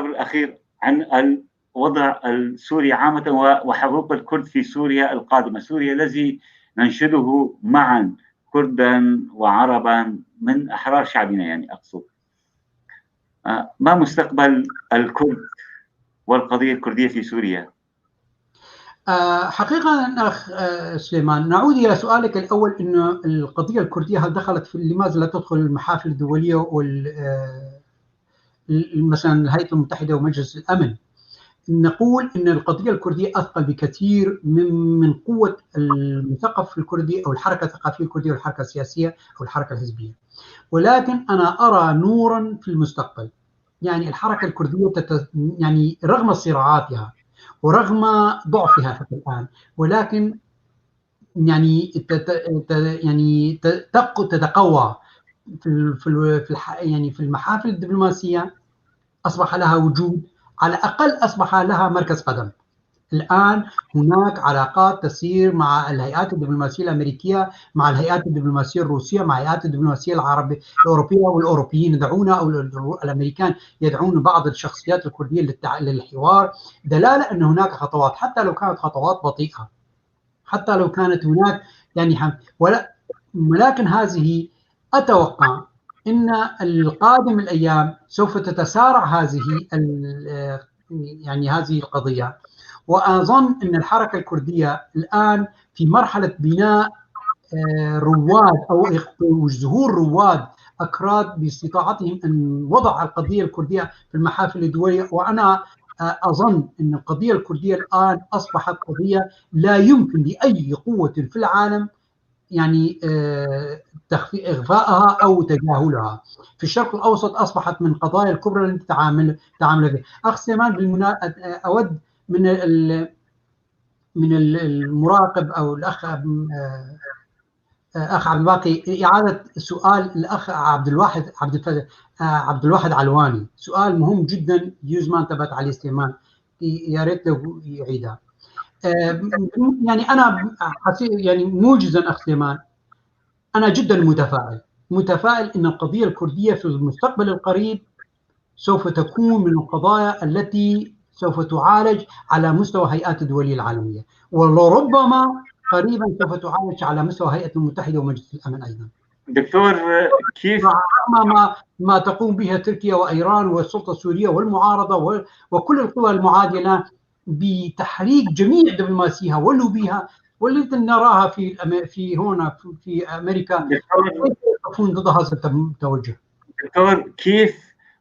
S2: الأخير عن الوضع السوري عامة وحقوق الكرد في سوريا القادمة، سوريا الذي ننشده معا كردا وعربا من أحرار شعبنا. يعني أقصد ما مستقبل الكرد والقضية الكردية في سوريا؟
S3: حقيقة أخ سليمان، نعود إلى سؤالك الأول، إنه القضية الكردية هل دخلت في لماذا لا تدخل المحافل الدولية مثلا الهيئة المتحدة ومجلس الأمن؟ نقول ان القضيه الكرديه اثقل بكثير من قوه المثقف الكردي او الحركه الثقافيه الكرديه والحركه السياسيه او الحركه الحزبيه. ولكن انا ارى نورا في المستقبل. يعني الحركه الكرديه يعني رغم صراعاتها ورغم ضعفها حتى الان، ولكن يعني تتقوى يعني في المحافل الدبلوماسيه، اصبح لها وجود، على الاقل اصبح لها مركز قدم. الآن هناك علاقات تسير مع الهيئات الدبلوماسية الأمريكية، مع الهيئات الدبلوماسية الروسية، مع الهيئات الدبلوماسية الأوروبية، والأوروبيين يدعون أو الأمريكان يدعون بعض الشخصيات الكردية للحوار، دلالة أن هناك خطوات، حتى لو كانت خطوات بطيئة، حتى لو كانت هناك يعني ولكن هذه أتوقع أن القادم الأيام سوف تتسارع يعني هذه القضية. وأظن أن الحركة الكردية الآن في مرحلة بناء رواد أو ظهور رواد أكراد باستطاعتهم أن وضع القضية الكردية في المحافل الدولية. وأنا أظن أن القضية الكردية الآن أصبحت قضية لا يمكن لأي قوة في العالم يعني إغفائها أو تجاهلها. في الشرق الأوسط أصبحت من القضايا الكبرى التي تعامل بها. أخ سليمان، أود من المراقب أو الأخ أخ عبد الباقي إعادة سؤال الأخ عبد الواحد علواني. سؤال مهم جدا يجوز ما انتبهت عليه سليمان، يا ريت لو يعيدها. يعني أنا يعني موجزا أخ سليمان، أنا جدا متفائل أن القضية الكردية في المستقبل القريب سوف تكون من القضايا التي سوف تعالج على مستوى هيئات الدولية العالمية، ولربما قريبا سوف تعالج على مستوى هيئة المتحدة ومجلس الأمن أيضا.
S2: دكتور، كيف
S3: ما تقوم به تركيا وإيران والسلطة السورية والمعارضة وكل القوى المعادية بتحريك جميع دبلوماسيها ولوبيها، والتي نراها في هنا في أمريكا تكون ضد هذا التوجه.
S2: دكتور، كيف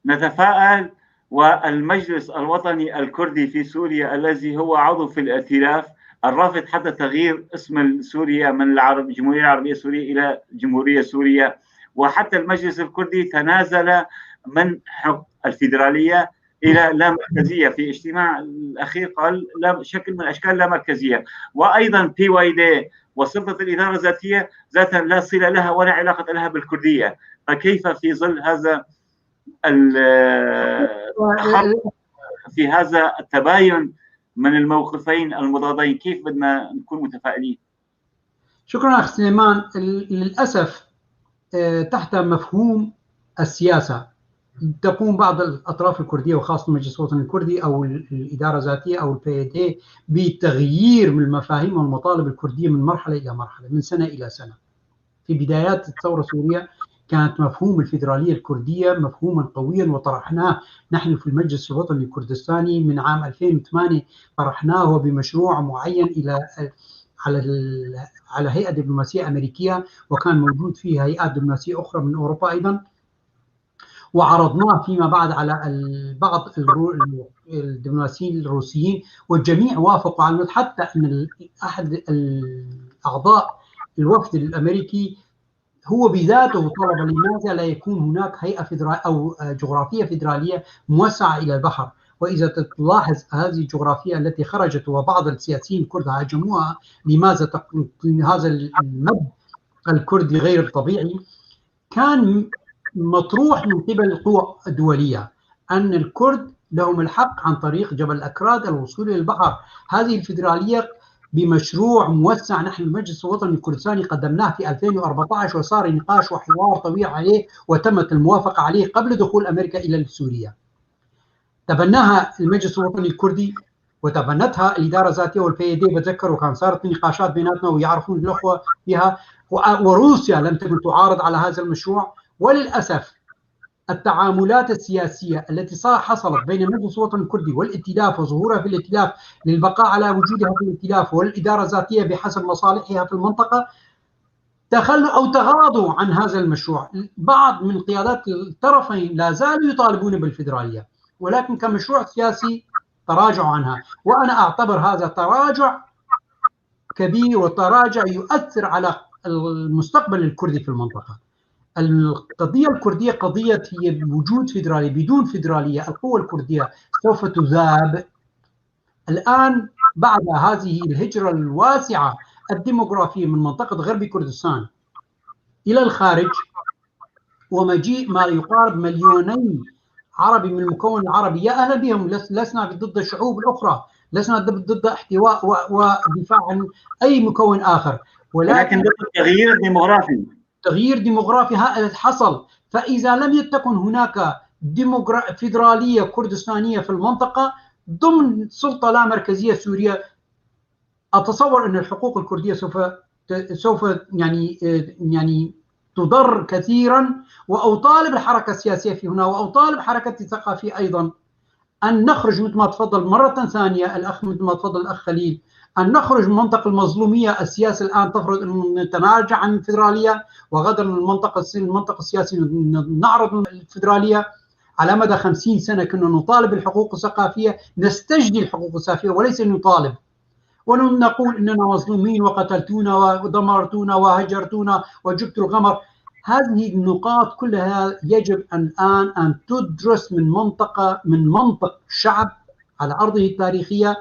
S2: نتفائل والمجلس الوطني الكردي في سوريا الذي هو عضو في الائتلاف الرافض حتى تغيير اسم سوريا من الجمهورية العربية السورية إلى جمهورية سوريا، وحتى المجلس الكردي تنازل من حق الفيدرالية إلى لا مركزية في اجتماع الأخير، قال لا شكل من أشكال لا مركزية. وأيضا PYD وسلطة الإدارة الذاتية ذاتها لا صلة لها ولا علاقة لها بالكردية. فكيف في ظل هذا في هذا التباين من الموقفين المضادين كيف بدنا نكون متفائلين؟
S3: شكرا أخ سليمان. للأسف تحت مفهوم السياسة تقوم بعض الأطراف الكردية وخاصة المجلس الوطني الكردي أو الإدارة الذاتية أو PYD بتغيير من المفاهيم والمطالب الكردية من مرحلة إلى مرحلة، من سنة إلى سنة. في بدايات الثورة السورية كانت مفهوم الفيدرالية الكردية مفهوما قويا وطرحناه نحن في المجلس الوطني الكردستاني من عام 2008، طرحناه بمشروع معين على هيئة دبلوماسية أمريكية، وكان موجود فيه هيئات دبلوماسية أخرى من أوروبا أيضا، وعرضناه فيما بعد على بعض الدبلوماسيين الروسيين، والجميع وافقوا على، حتى أن أحد الأعضاء الوفد الأمريكي هو بذاته طلب لماذا لا يكون هناك هيئة فيدرالية أو جغرافية فيدرالية موسعة إلى البحر. وإذا تلاحظ هذه الجغرافيا التي خرجت وبعض السياسيين الكرد هاجموها، لماذا هذا المد الكردي غير طبيعي، كان مطروح من قبل القوى الدولية أن الكرد لهم الحق عن طريق جبل الأكراد الوصول إلى البحر. هذه الفيدرالية بمشروع موسع نحن المجلس الوطني الكردستاني قدمناه في 2014، وصار نقاش وحوار طويل عليه وتمت الموافقة عليه قبل دخول أمريكا إلى سوريا. تبناها المجلس الوطني الكردي وتبنتها الإدارة الذاتية والPYD، بتذكر، وكان صارت نقاشات بيناتنا ويعرفون الأخوة بها، وروسيا لم تكن تعارض على هذا المشروع. وللأسف التعاملات السياسية التي حصلت بين المجلس الوطني الكردي والائتلاف وظهورها في الائتلاف للبقاء على وجودها في الائتلاف والإدارة الذاتية بحسب مصالحها في المنطقة تخلوا أو تغاضوا عن هذا المشروع. بعض من قيادات الطرفين لا زالوا يطالبون بالفيدرالية، ولكن كمشروع سياسي تراجعوا عنها، وأنا أعتبر هذا تراجع كبير وتراجع يؤثر على المستقبل الكردي في المنطقة. القضية الكردية قضية هي وجود فيدرالية. بدون فيدرالية القوى الكردية سوف تذاب. الآن بعد هذه الهجرة الواسعة الديموغرافية من منطقة غرب كردستان إلى الخارج، ومجيء ما يقارب 2 مليون عربي من المكون العربي، يا أهلا بهم. لسنا ضد الشعوب الأخرى، لسنا ضد احتواء ودفاع عن أي مكون آخر،
S2: ولكن ضد التغيير الديموغرافي.
S3: تغيير ديموغرافي حصل. فإذا لم تكن هناك فيدرالية كردستانية في المنطقة ضمن سلطة لا مركزية سورية، أتصور أن الحقوق الكردية سوف يعني تضر كثيرا. وأطالب الحركة السياسية في هنا، وأطالب حركة الثقافية أيضا، أن نخرج مثل ما تفضل مرة ثانية مثل ما تفضل الأخ خليل، أن نخرج من منطقة المظلومية. السياسة الآن تفرض أن نتراجع عن الفيدرالية، وغدا المنطقة السياسية نعرض الفيدرالية. على مدى 50 سنة كنا نطالب بالحقوق الثقافية، نستجدي الحقوق الثقافية وليس نطالب، ونقول إننا مظلومين وقتلتونا ودمرتونا وهجرتونا وجبت الغمر. هذه النقاط كلها يجب الآن أن تدرس من منطق شعب على أرضه التاريخية،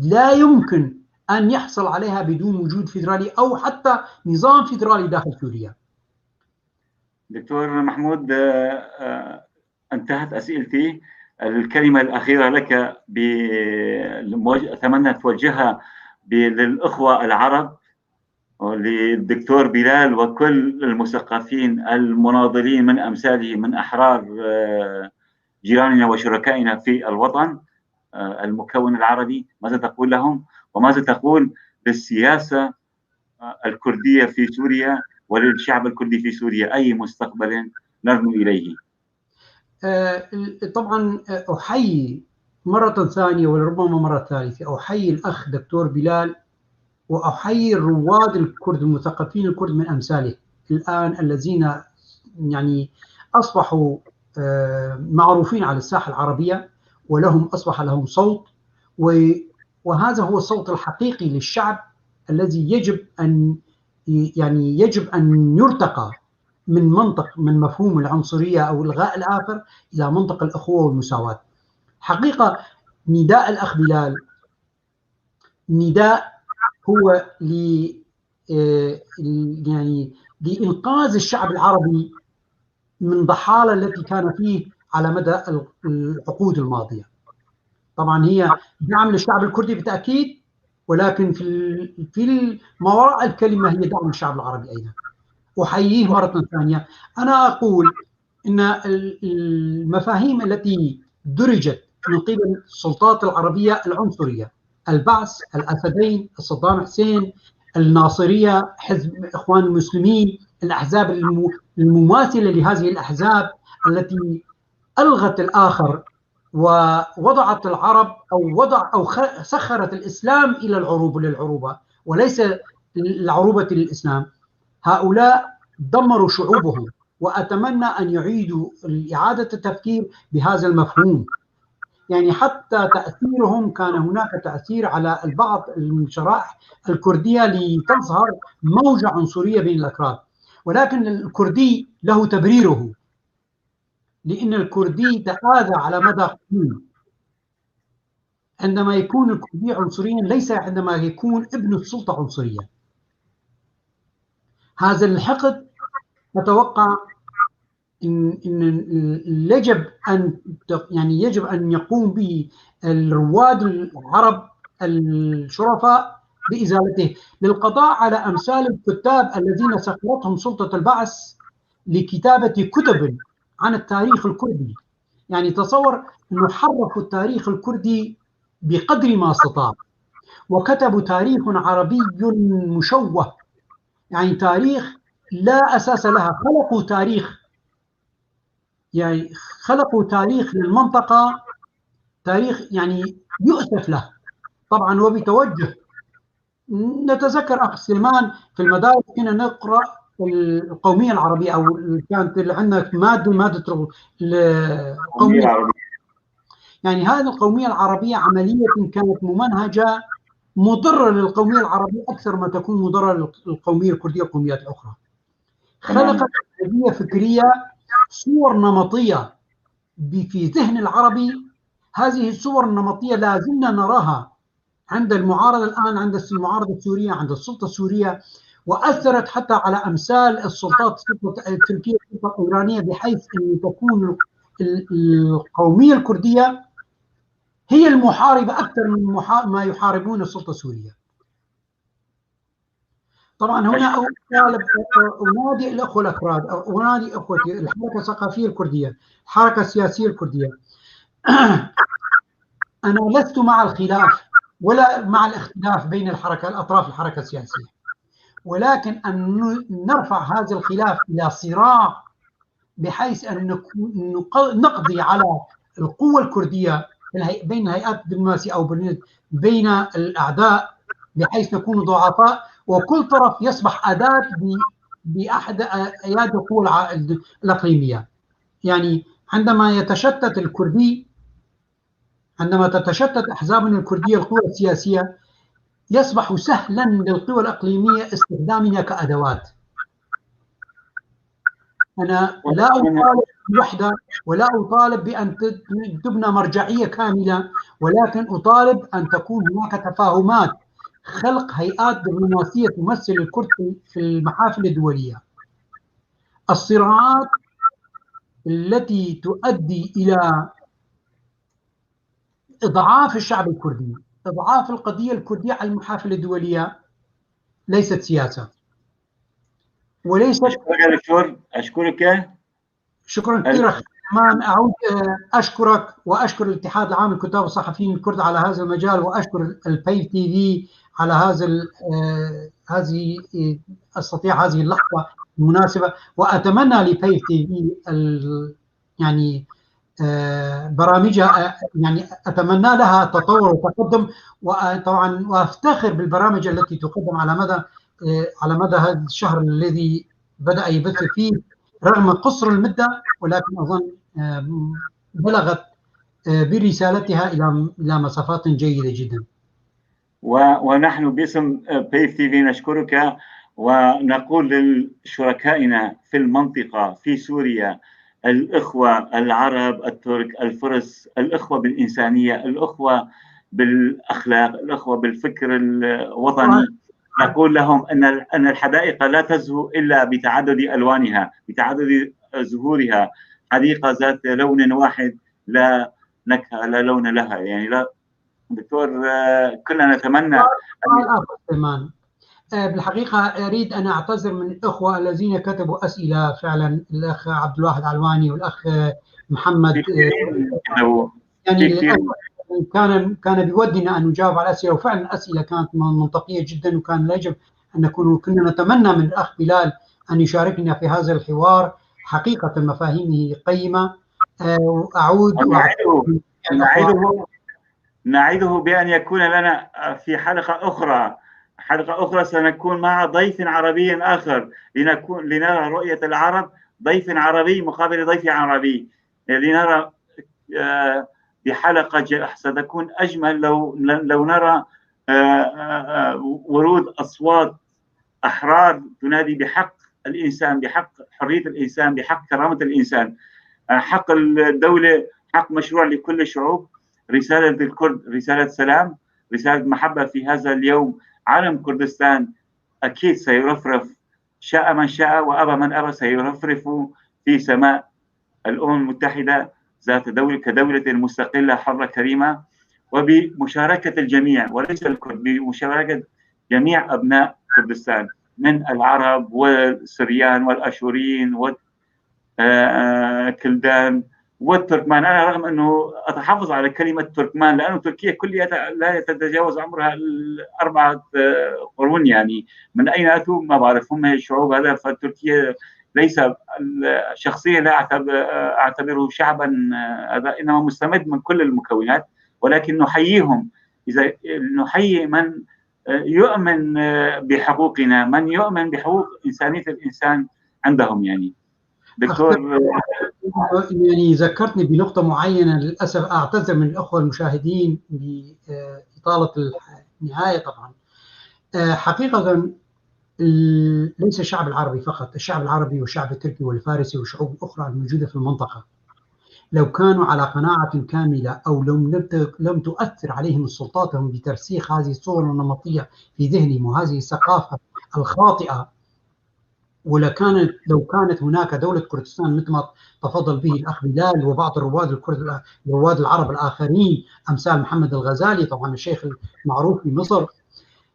S3: لا يمكن أن يحصل عليها بدون وجود فيدرالي أو حتى نظام فيدرالي داخل سوريا.
S2: دكتور محمود، انتهت أسئلتي. الكلمة الأخيرة لك أتمنى توجهها للأخوة العرب وللدكتور بلال وكل المثقفين المناضلين من أمثاله من أحرار جيراننا وشركائنا في الوطن المكون العربي. ماذا تقول لهم، وماذا تقول للسياسة الكردية في سوريا وللشعب الكردي في سوريا؟ أي مستقبل نرنو إليه؟
S3: طبعا أحيي مرة ثانية ولربما مرة ثالثة، أحيي الأخ دكتور بلال، وأحيي الرواد الكرد المثقفين الكرد من أمثاله الآن الذين يعني أصبحوا معروفين على الساحة العربية، ولهم أصبح لهم صوت، وهذا هو الصوت الحقيقي للشعب الذي يجب أن يرتقى من مفهوم العنصرية أو إلغاء الآخر إلى منطق الأخوة والمساواة. حقيقة نداء الأخ بلال نداء هو لإنقاذ الشعب العربي من ضحالة التي كان فيه على مدى العقود الماضية. طبعا هي دعم للشعب الكردي بالتأكيد، ولكن في ما وراء الكلمة هي دعم للشعب العربي أيضا. أحييه مرة ثانية. أنا أقول إن المفاهيم التي درجت من قبل السلطات العربية العنصرية، البعث، الأسدين، صدام حسين، الناصرية، حزب إخوان المسلمين، الأحزاب المماثلة لهذه الأحزاب التي ألغت الآخر ووضعت العرب أو سخرت الإسلام إلى للعروبة وليس العروبة للإسلام. هؤلاء دمروا شعوبهم، وأتمنى أن يعيدوا إعادة التفكير بهذا المفهوم. يعني حتى تأثيرهم كان هناك تأثير على البعض الشرائح الكردية لتظهر موجة عنصرية بين الأكراد، ولكن الكردي له تبريره، لأن الكردي تآذى على مدى قرون. عندما يكون الكردي عنصريا ليس عندما يكون ابن السلطة عنصريا. هذا الحقد أتوقع إن يجب أن يقوم به الرواد العرب الشرفاء بإزالته، للقضاء على أمثال الكتاب الذين سخرتهم سلطة البعث لكتابة كتب عن التاريخ الكردي. يعني تصور أنه حرفوا التاريخ الكردي بقدر ما استطاع، وكتبوا تاريخ عربي مشوه، يعني تاريخ لا أساس لها. خلقوا تاريخ للمنطقة، تاريخ يعني يؤسف له طبعا وبتوجه. نتذكر أخ سليمان في المدارس كنا نقرأ القومية العربية، أو كانت عندنا مادة القومية العربية. يعني هذه القومية العربية عملية كانت ممنهجة مضرة للقومية العربية أكثر ما تكون مضرة للقومية الكردية والقوميات الأخرى. خلقت عملية فكرية، صور نمطية في ذهن العربي. هذه الصور النمطية لا زلنا نراها عند المعارضة الآن، عند المعارضة السورية، عند السلطة السورية، وأثرت حتى على أمثال السلطات، السلطة التركية، السلطة الإيرانية، بحيث أن تكون القومية الكردية هي المحاربة أكثر من ما يحاربون السلطة السورية. طبعا هنا أنادي الأخوة الأكراد، أنادي أخوتي الحركة الثقافية الكردية، الحركة السياسية الكردية. أنا لست مع الخلاف ولا مع الاختلاف بين أطراف الحركة السياسية، ولكن أن نرفع هذا الخلاف إلى صراع بحيث أن نقضي على القوة الكردية بين الهيئات الدبلوماسية أو بين الأعداء، بحيث نكون ضعفاء وكل طرف يصبح أداة بأحد أيادي القوى الإقليمية. يعني عندما يتشتت الكردي، عندما تتشتت أحزابنا الكردية القوى السياسية، يصبح سهلا للقوى الإقليمية استخدامنا كأدوات. أنا لا أطالب بالوحدة ولا أطالب بأن تبنى مرجعية كاملة، ولكن أطالب أن تكون هناك تفاهمات، خلق هيئات دبلوماسية تمثل الكرد في المحافل الدولية. الصراعات التي تؤدي إلى إضعاف الشعب الكردي، إضعاف القضية الكردية على المحافل الدولية، ليست سياسة وليست.
S2: أشكرك يا دكتور، أشكرك.
S3: شكرا كثيرا. كمان أعود أشكرك وأشكر الاتحاد العام للكتاب والصحفيين الكرد على هذا المجال، وأشكر البيف تي في على هذه استطيع هذه اللحظة المناسبة، وأتمنى لبيف تي في يعني برامجها، يعني أتمنى لها تطور وتقدم، وطبعا وأفتخر بالبرامج التي تقدم على مدى هذا الشهر الذي بدأ يبث فيه رغم قصر المدة، ولكن أظن بلغت برسالتها إلى مسافات جيدة جدا.
S2: ونحن باسم بيف تي في نشكرك، ونقول لشركائنا في المنطقة في سوريا، الإخوة العرب، الترك، الفرس، الإخوة بالإنسانية، الإخوة بالأخلاق، الإخوة بالفكر الوطني، نقول لهم أن الحدائق لا تزهو إلا بتعدد ألوانها، بتعدد زهورها. حديقة ذات لون واحد لا نكهة، لا لون لها. يعني لا دكتور، كلنا نتمنى
S3: بالحقيقة أريد أن أعتذر من الأخوة الذين كتبوا أسئلة. فعلا الأخ عبد الواحد علواني والأخ محمد يعني كان بودنا أن نجاوب على الأسئلة، وفعلا الأسئلة كانت منطقية جدا، وكان يجب أن كنا نتمنى من الأخ بلال أن يشاركنا في هذا الحوار. حقيقة مفاهيمه قيمة. أعود
S2: نعيده بأن يكون لنا في حلقة أخرى سنكون مع ضيف عربي آخر، لنرى رؤية العرب، ضيف عربي مقابل ضيف عربي، لنرى بحلقة ستكون أجمل لو نرى ورود أصوات أحرار تنادي بحق الإنسان، بحق حرية الإنسان، بحق كرامة الإنسان. حق الدولة حق مشروع لكل الشعوب. رسالة الكرد رسالة سلام، رسالة محبة. في هذا اليوم علم كردستان أكيد سيرفرف، شاء من شاء وأبى من أبى، سيرفرف في سماء الأمم المتحدة ذات دولة كدولة مستقلة حرة كريمة، وبمشاركة الجميع وليس الكرد، بمشاركة جميع أبناء كردستان من العرب والسريان والأشوريين والكلدان والتركمان. أنا رغم أنه أتحفظ على كلمة تركمان لأنه تركيا كلها لا تتجاوز عمرها 4 قرون، يعني من أين أتوا ما بعرف، هم الشعوب هذا. فتركيا ليس شخصيا لا أعتبره شعبا هذا، إنما مستمد من كل المكونات، ولكن نحييهم. إذا نحيي من يؤمن بحقوقنا، من يؤمن بحقوق إنسانية الإنسان عندهم. يعني دكتور
S3: يعني ذكرتني بنقطة معينة، للأسف أعتذر من الأخوة المشاهدين بإطالة النهاية. طبعا حقيقة ليس الشعب العربي فقط، الشعب العربي والشعب التركي والفارسي والشعوب الأخرى الموجودة في المنطقة لو كانوا على قناعة كاملة، أو لم تؤثر عليهم سلطاتهم بترسيخ هذه الصور النمطية في ذهنهم وهذه الثقافة الخاطئة، لو كانت هناك دولة كردستان مثل ما تفضل به الأخ بلال وبعض الرواد العرب الآخرين أمثال محمد الغزالي، طبعا الشيخ المعروف في مصر،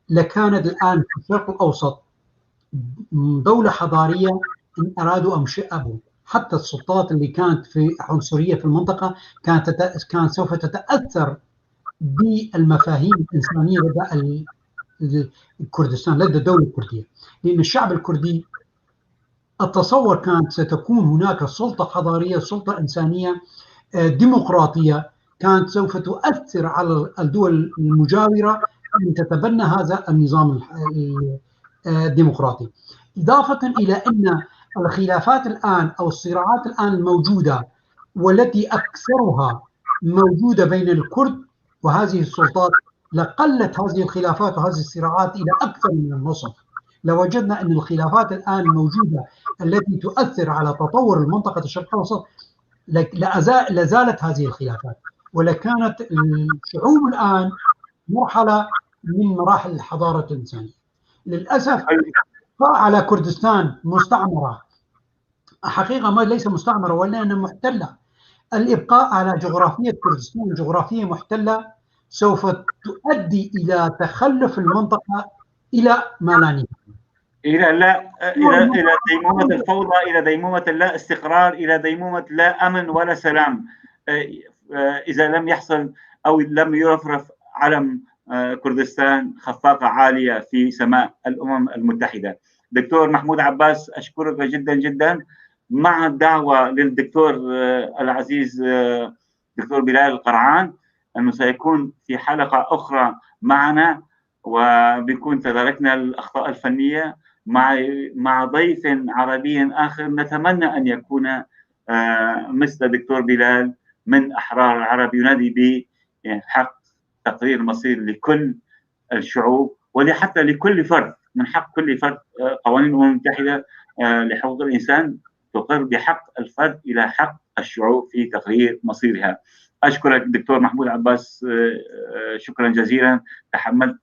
S3: لكانت الآن في الشرق الأوسط دولة حضارية إن أرادوا أم أبوا. حتى السلطات اللي كانت في عنصرية في المنطقة كان سوف تتأثر بالمفاهيم الإنسانية لدى كردستان، لدى الدولة الكردية، لأن الشعب الكردي أتصور كانت ستكون هناك سلطة حضارية، سلطة إنسانية ديمقراطية، كانت سوف تؤثر على الدول المجاورة أن تتبنى هذا النظام الديمقراطي. إضافة إلى أن الخلافات الآن أو الصراعات الآن الموجودة والتي أكثرها موجودة بين الكرد وهذه السلطات، لقلت هذه الخلافات وهذه الصراعات إلى أكثر من النصف. لوجدنا أن الخلافات الآن الموجودة التي تؤثر على تطور المنطقة الشرق الأوسط لزالت هذه الخلافات، ولكانت الشعوب الآن مرحلة من مراحل الحضارة الإنسانية. للأسف على كردستان مستعمرة، حقيقة ما ليس مستعمرة ولكنها محتلة. الإبقاء على جغرافية كردستان جغرافية محتلة سوف تؤدي إلى تخلف المنطقة إلى ما لا نهاية،
S2: إلى ديمومة الفوضى، إلى ديمومة لا استقرار، إلى ديمومة لا أمن ولا سلام، إذا لم يحصل أو لم يرفرف علم كردستان خفاقة عالية في سماء الأمم المتحدة. دكتور محمود عباس، أشكرك جدا جدا، مع الدعوة للدكتور العزيز دكتور بلال القرعان أنه سيكون في حلقة أخرى معنا، وبيكون تداركنا الأخطاء الفنية مع ضيف عربي آخر نتمنى أن يكون مثل دكتور بلال من أحرار العرب، ينادي بحق تقرير مصير لكل الشعوب وحتى لكل فرد. من حق كل فرد، قوانين الأمم المتحدة لحقوق الإنسان تقر بحق الفرد إلى حق الشعوب في تقرير مصيرها. أشكرك دكتور محمود عباس، شكرا جزيلا، تحملت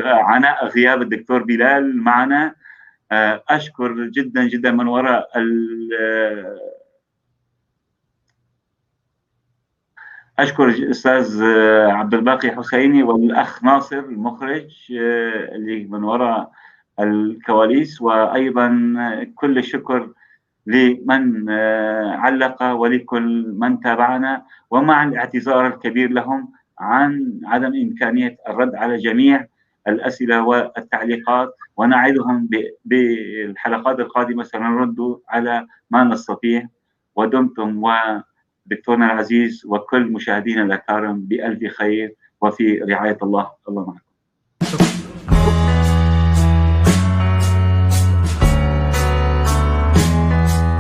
S2: عناء غياب الدكتور بلال معنا. أشكر جدا جدا من وراء أشكر الأستاذ عبد الباقي حسيني والأخ ناصر المخرج اللي من وراء الكواليس، وأيضا كل الشكر لمن علق ولكل من تابعنا، ومع الاعتذار الكبير لهم عن عدم إمكانية الرد على جميع الأسئلة والتعليقات، ونعدهم بالحلقات القادمة سنرد على ما نستطيع. ودمتم ودكتورنا العزيز وكل مشاهدينا الأكارم بألف خير وفي رعاية الله. الله معكم.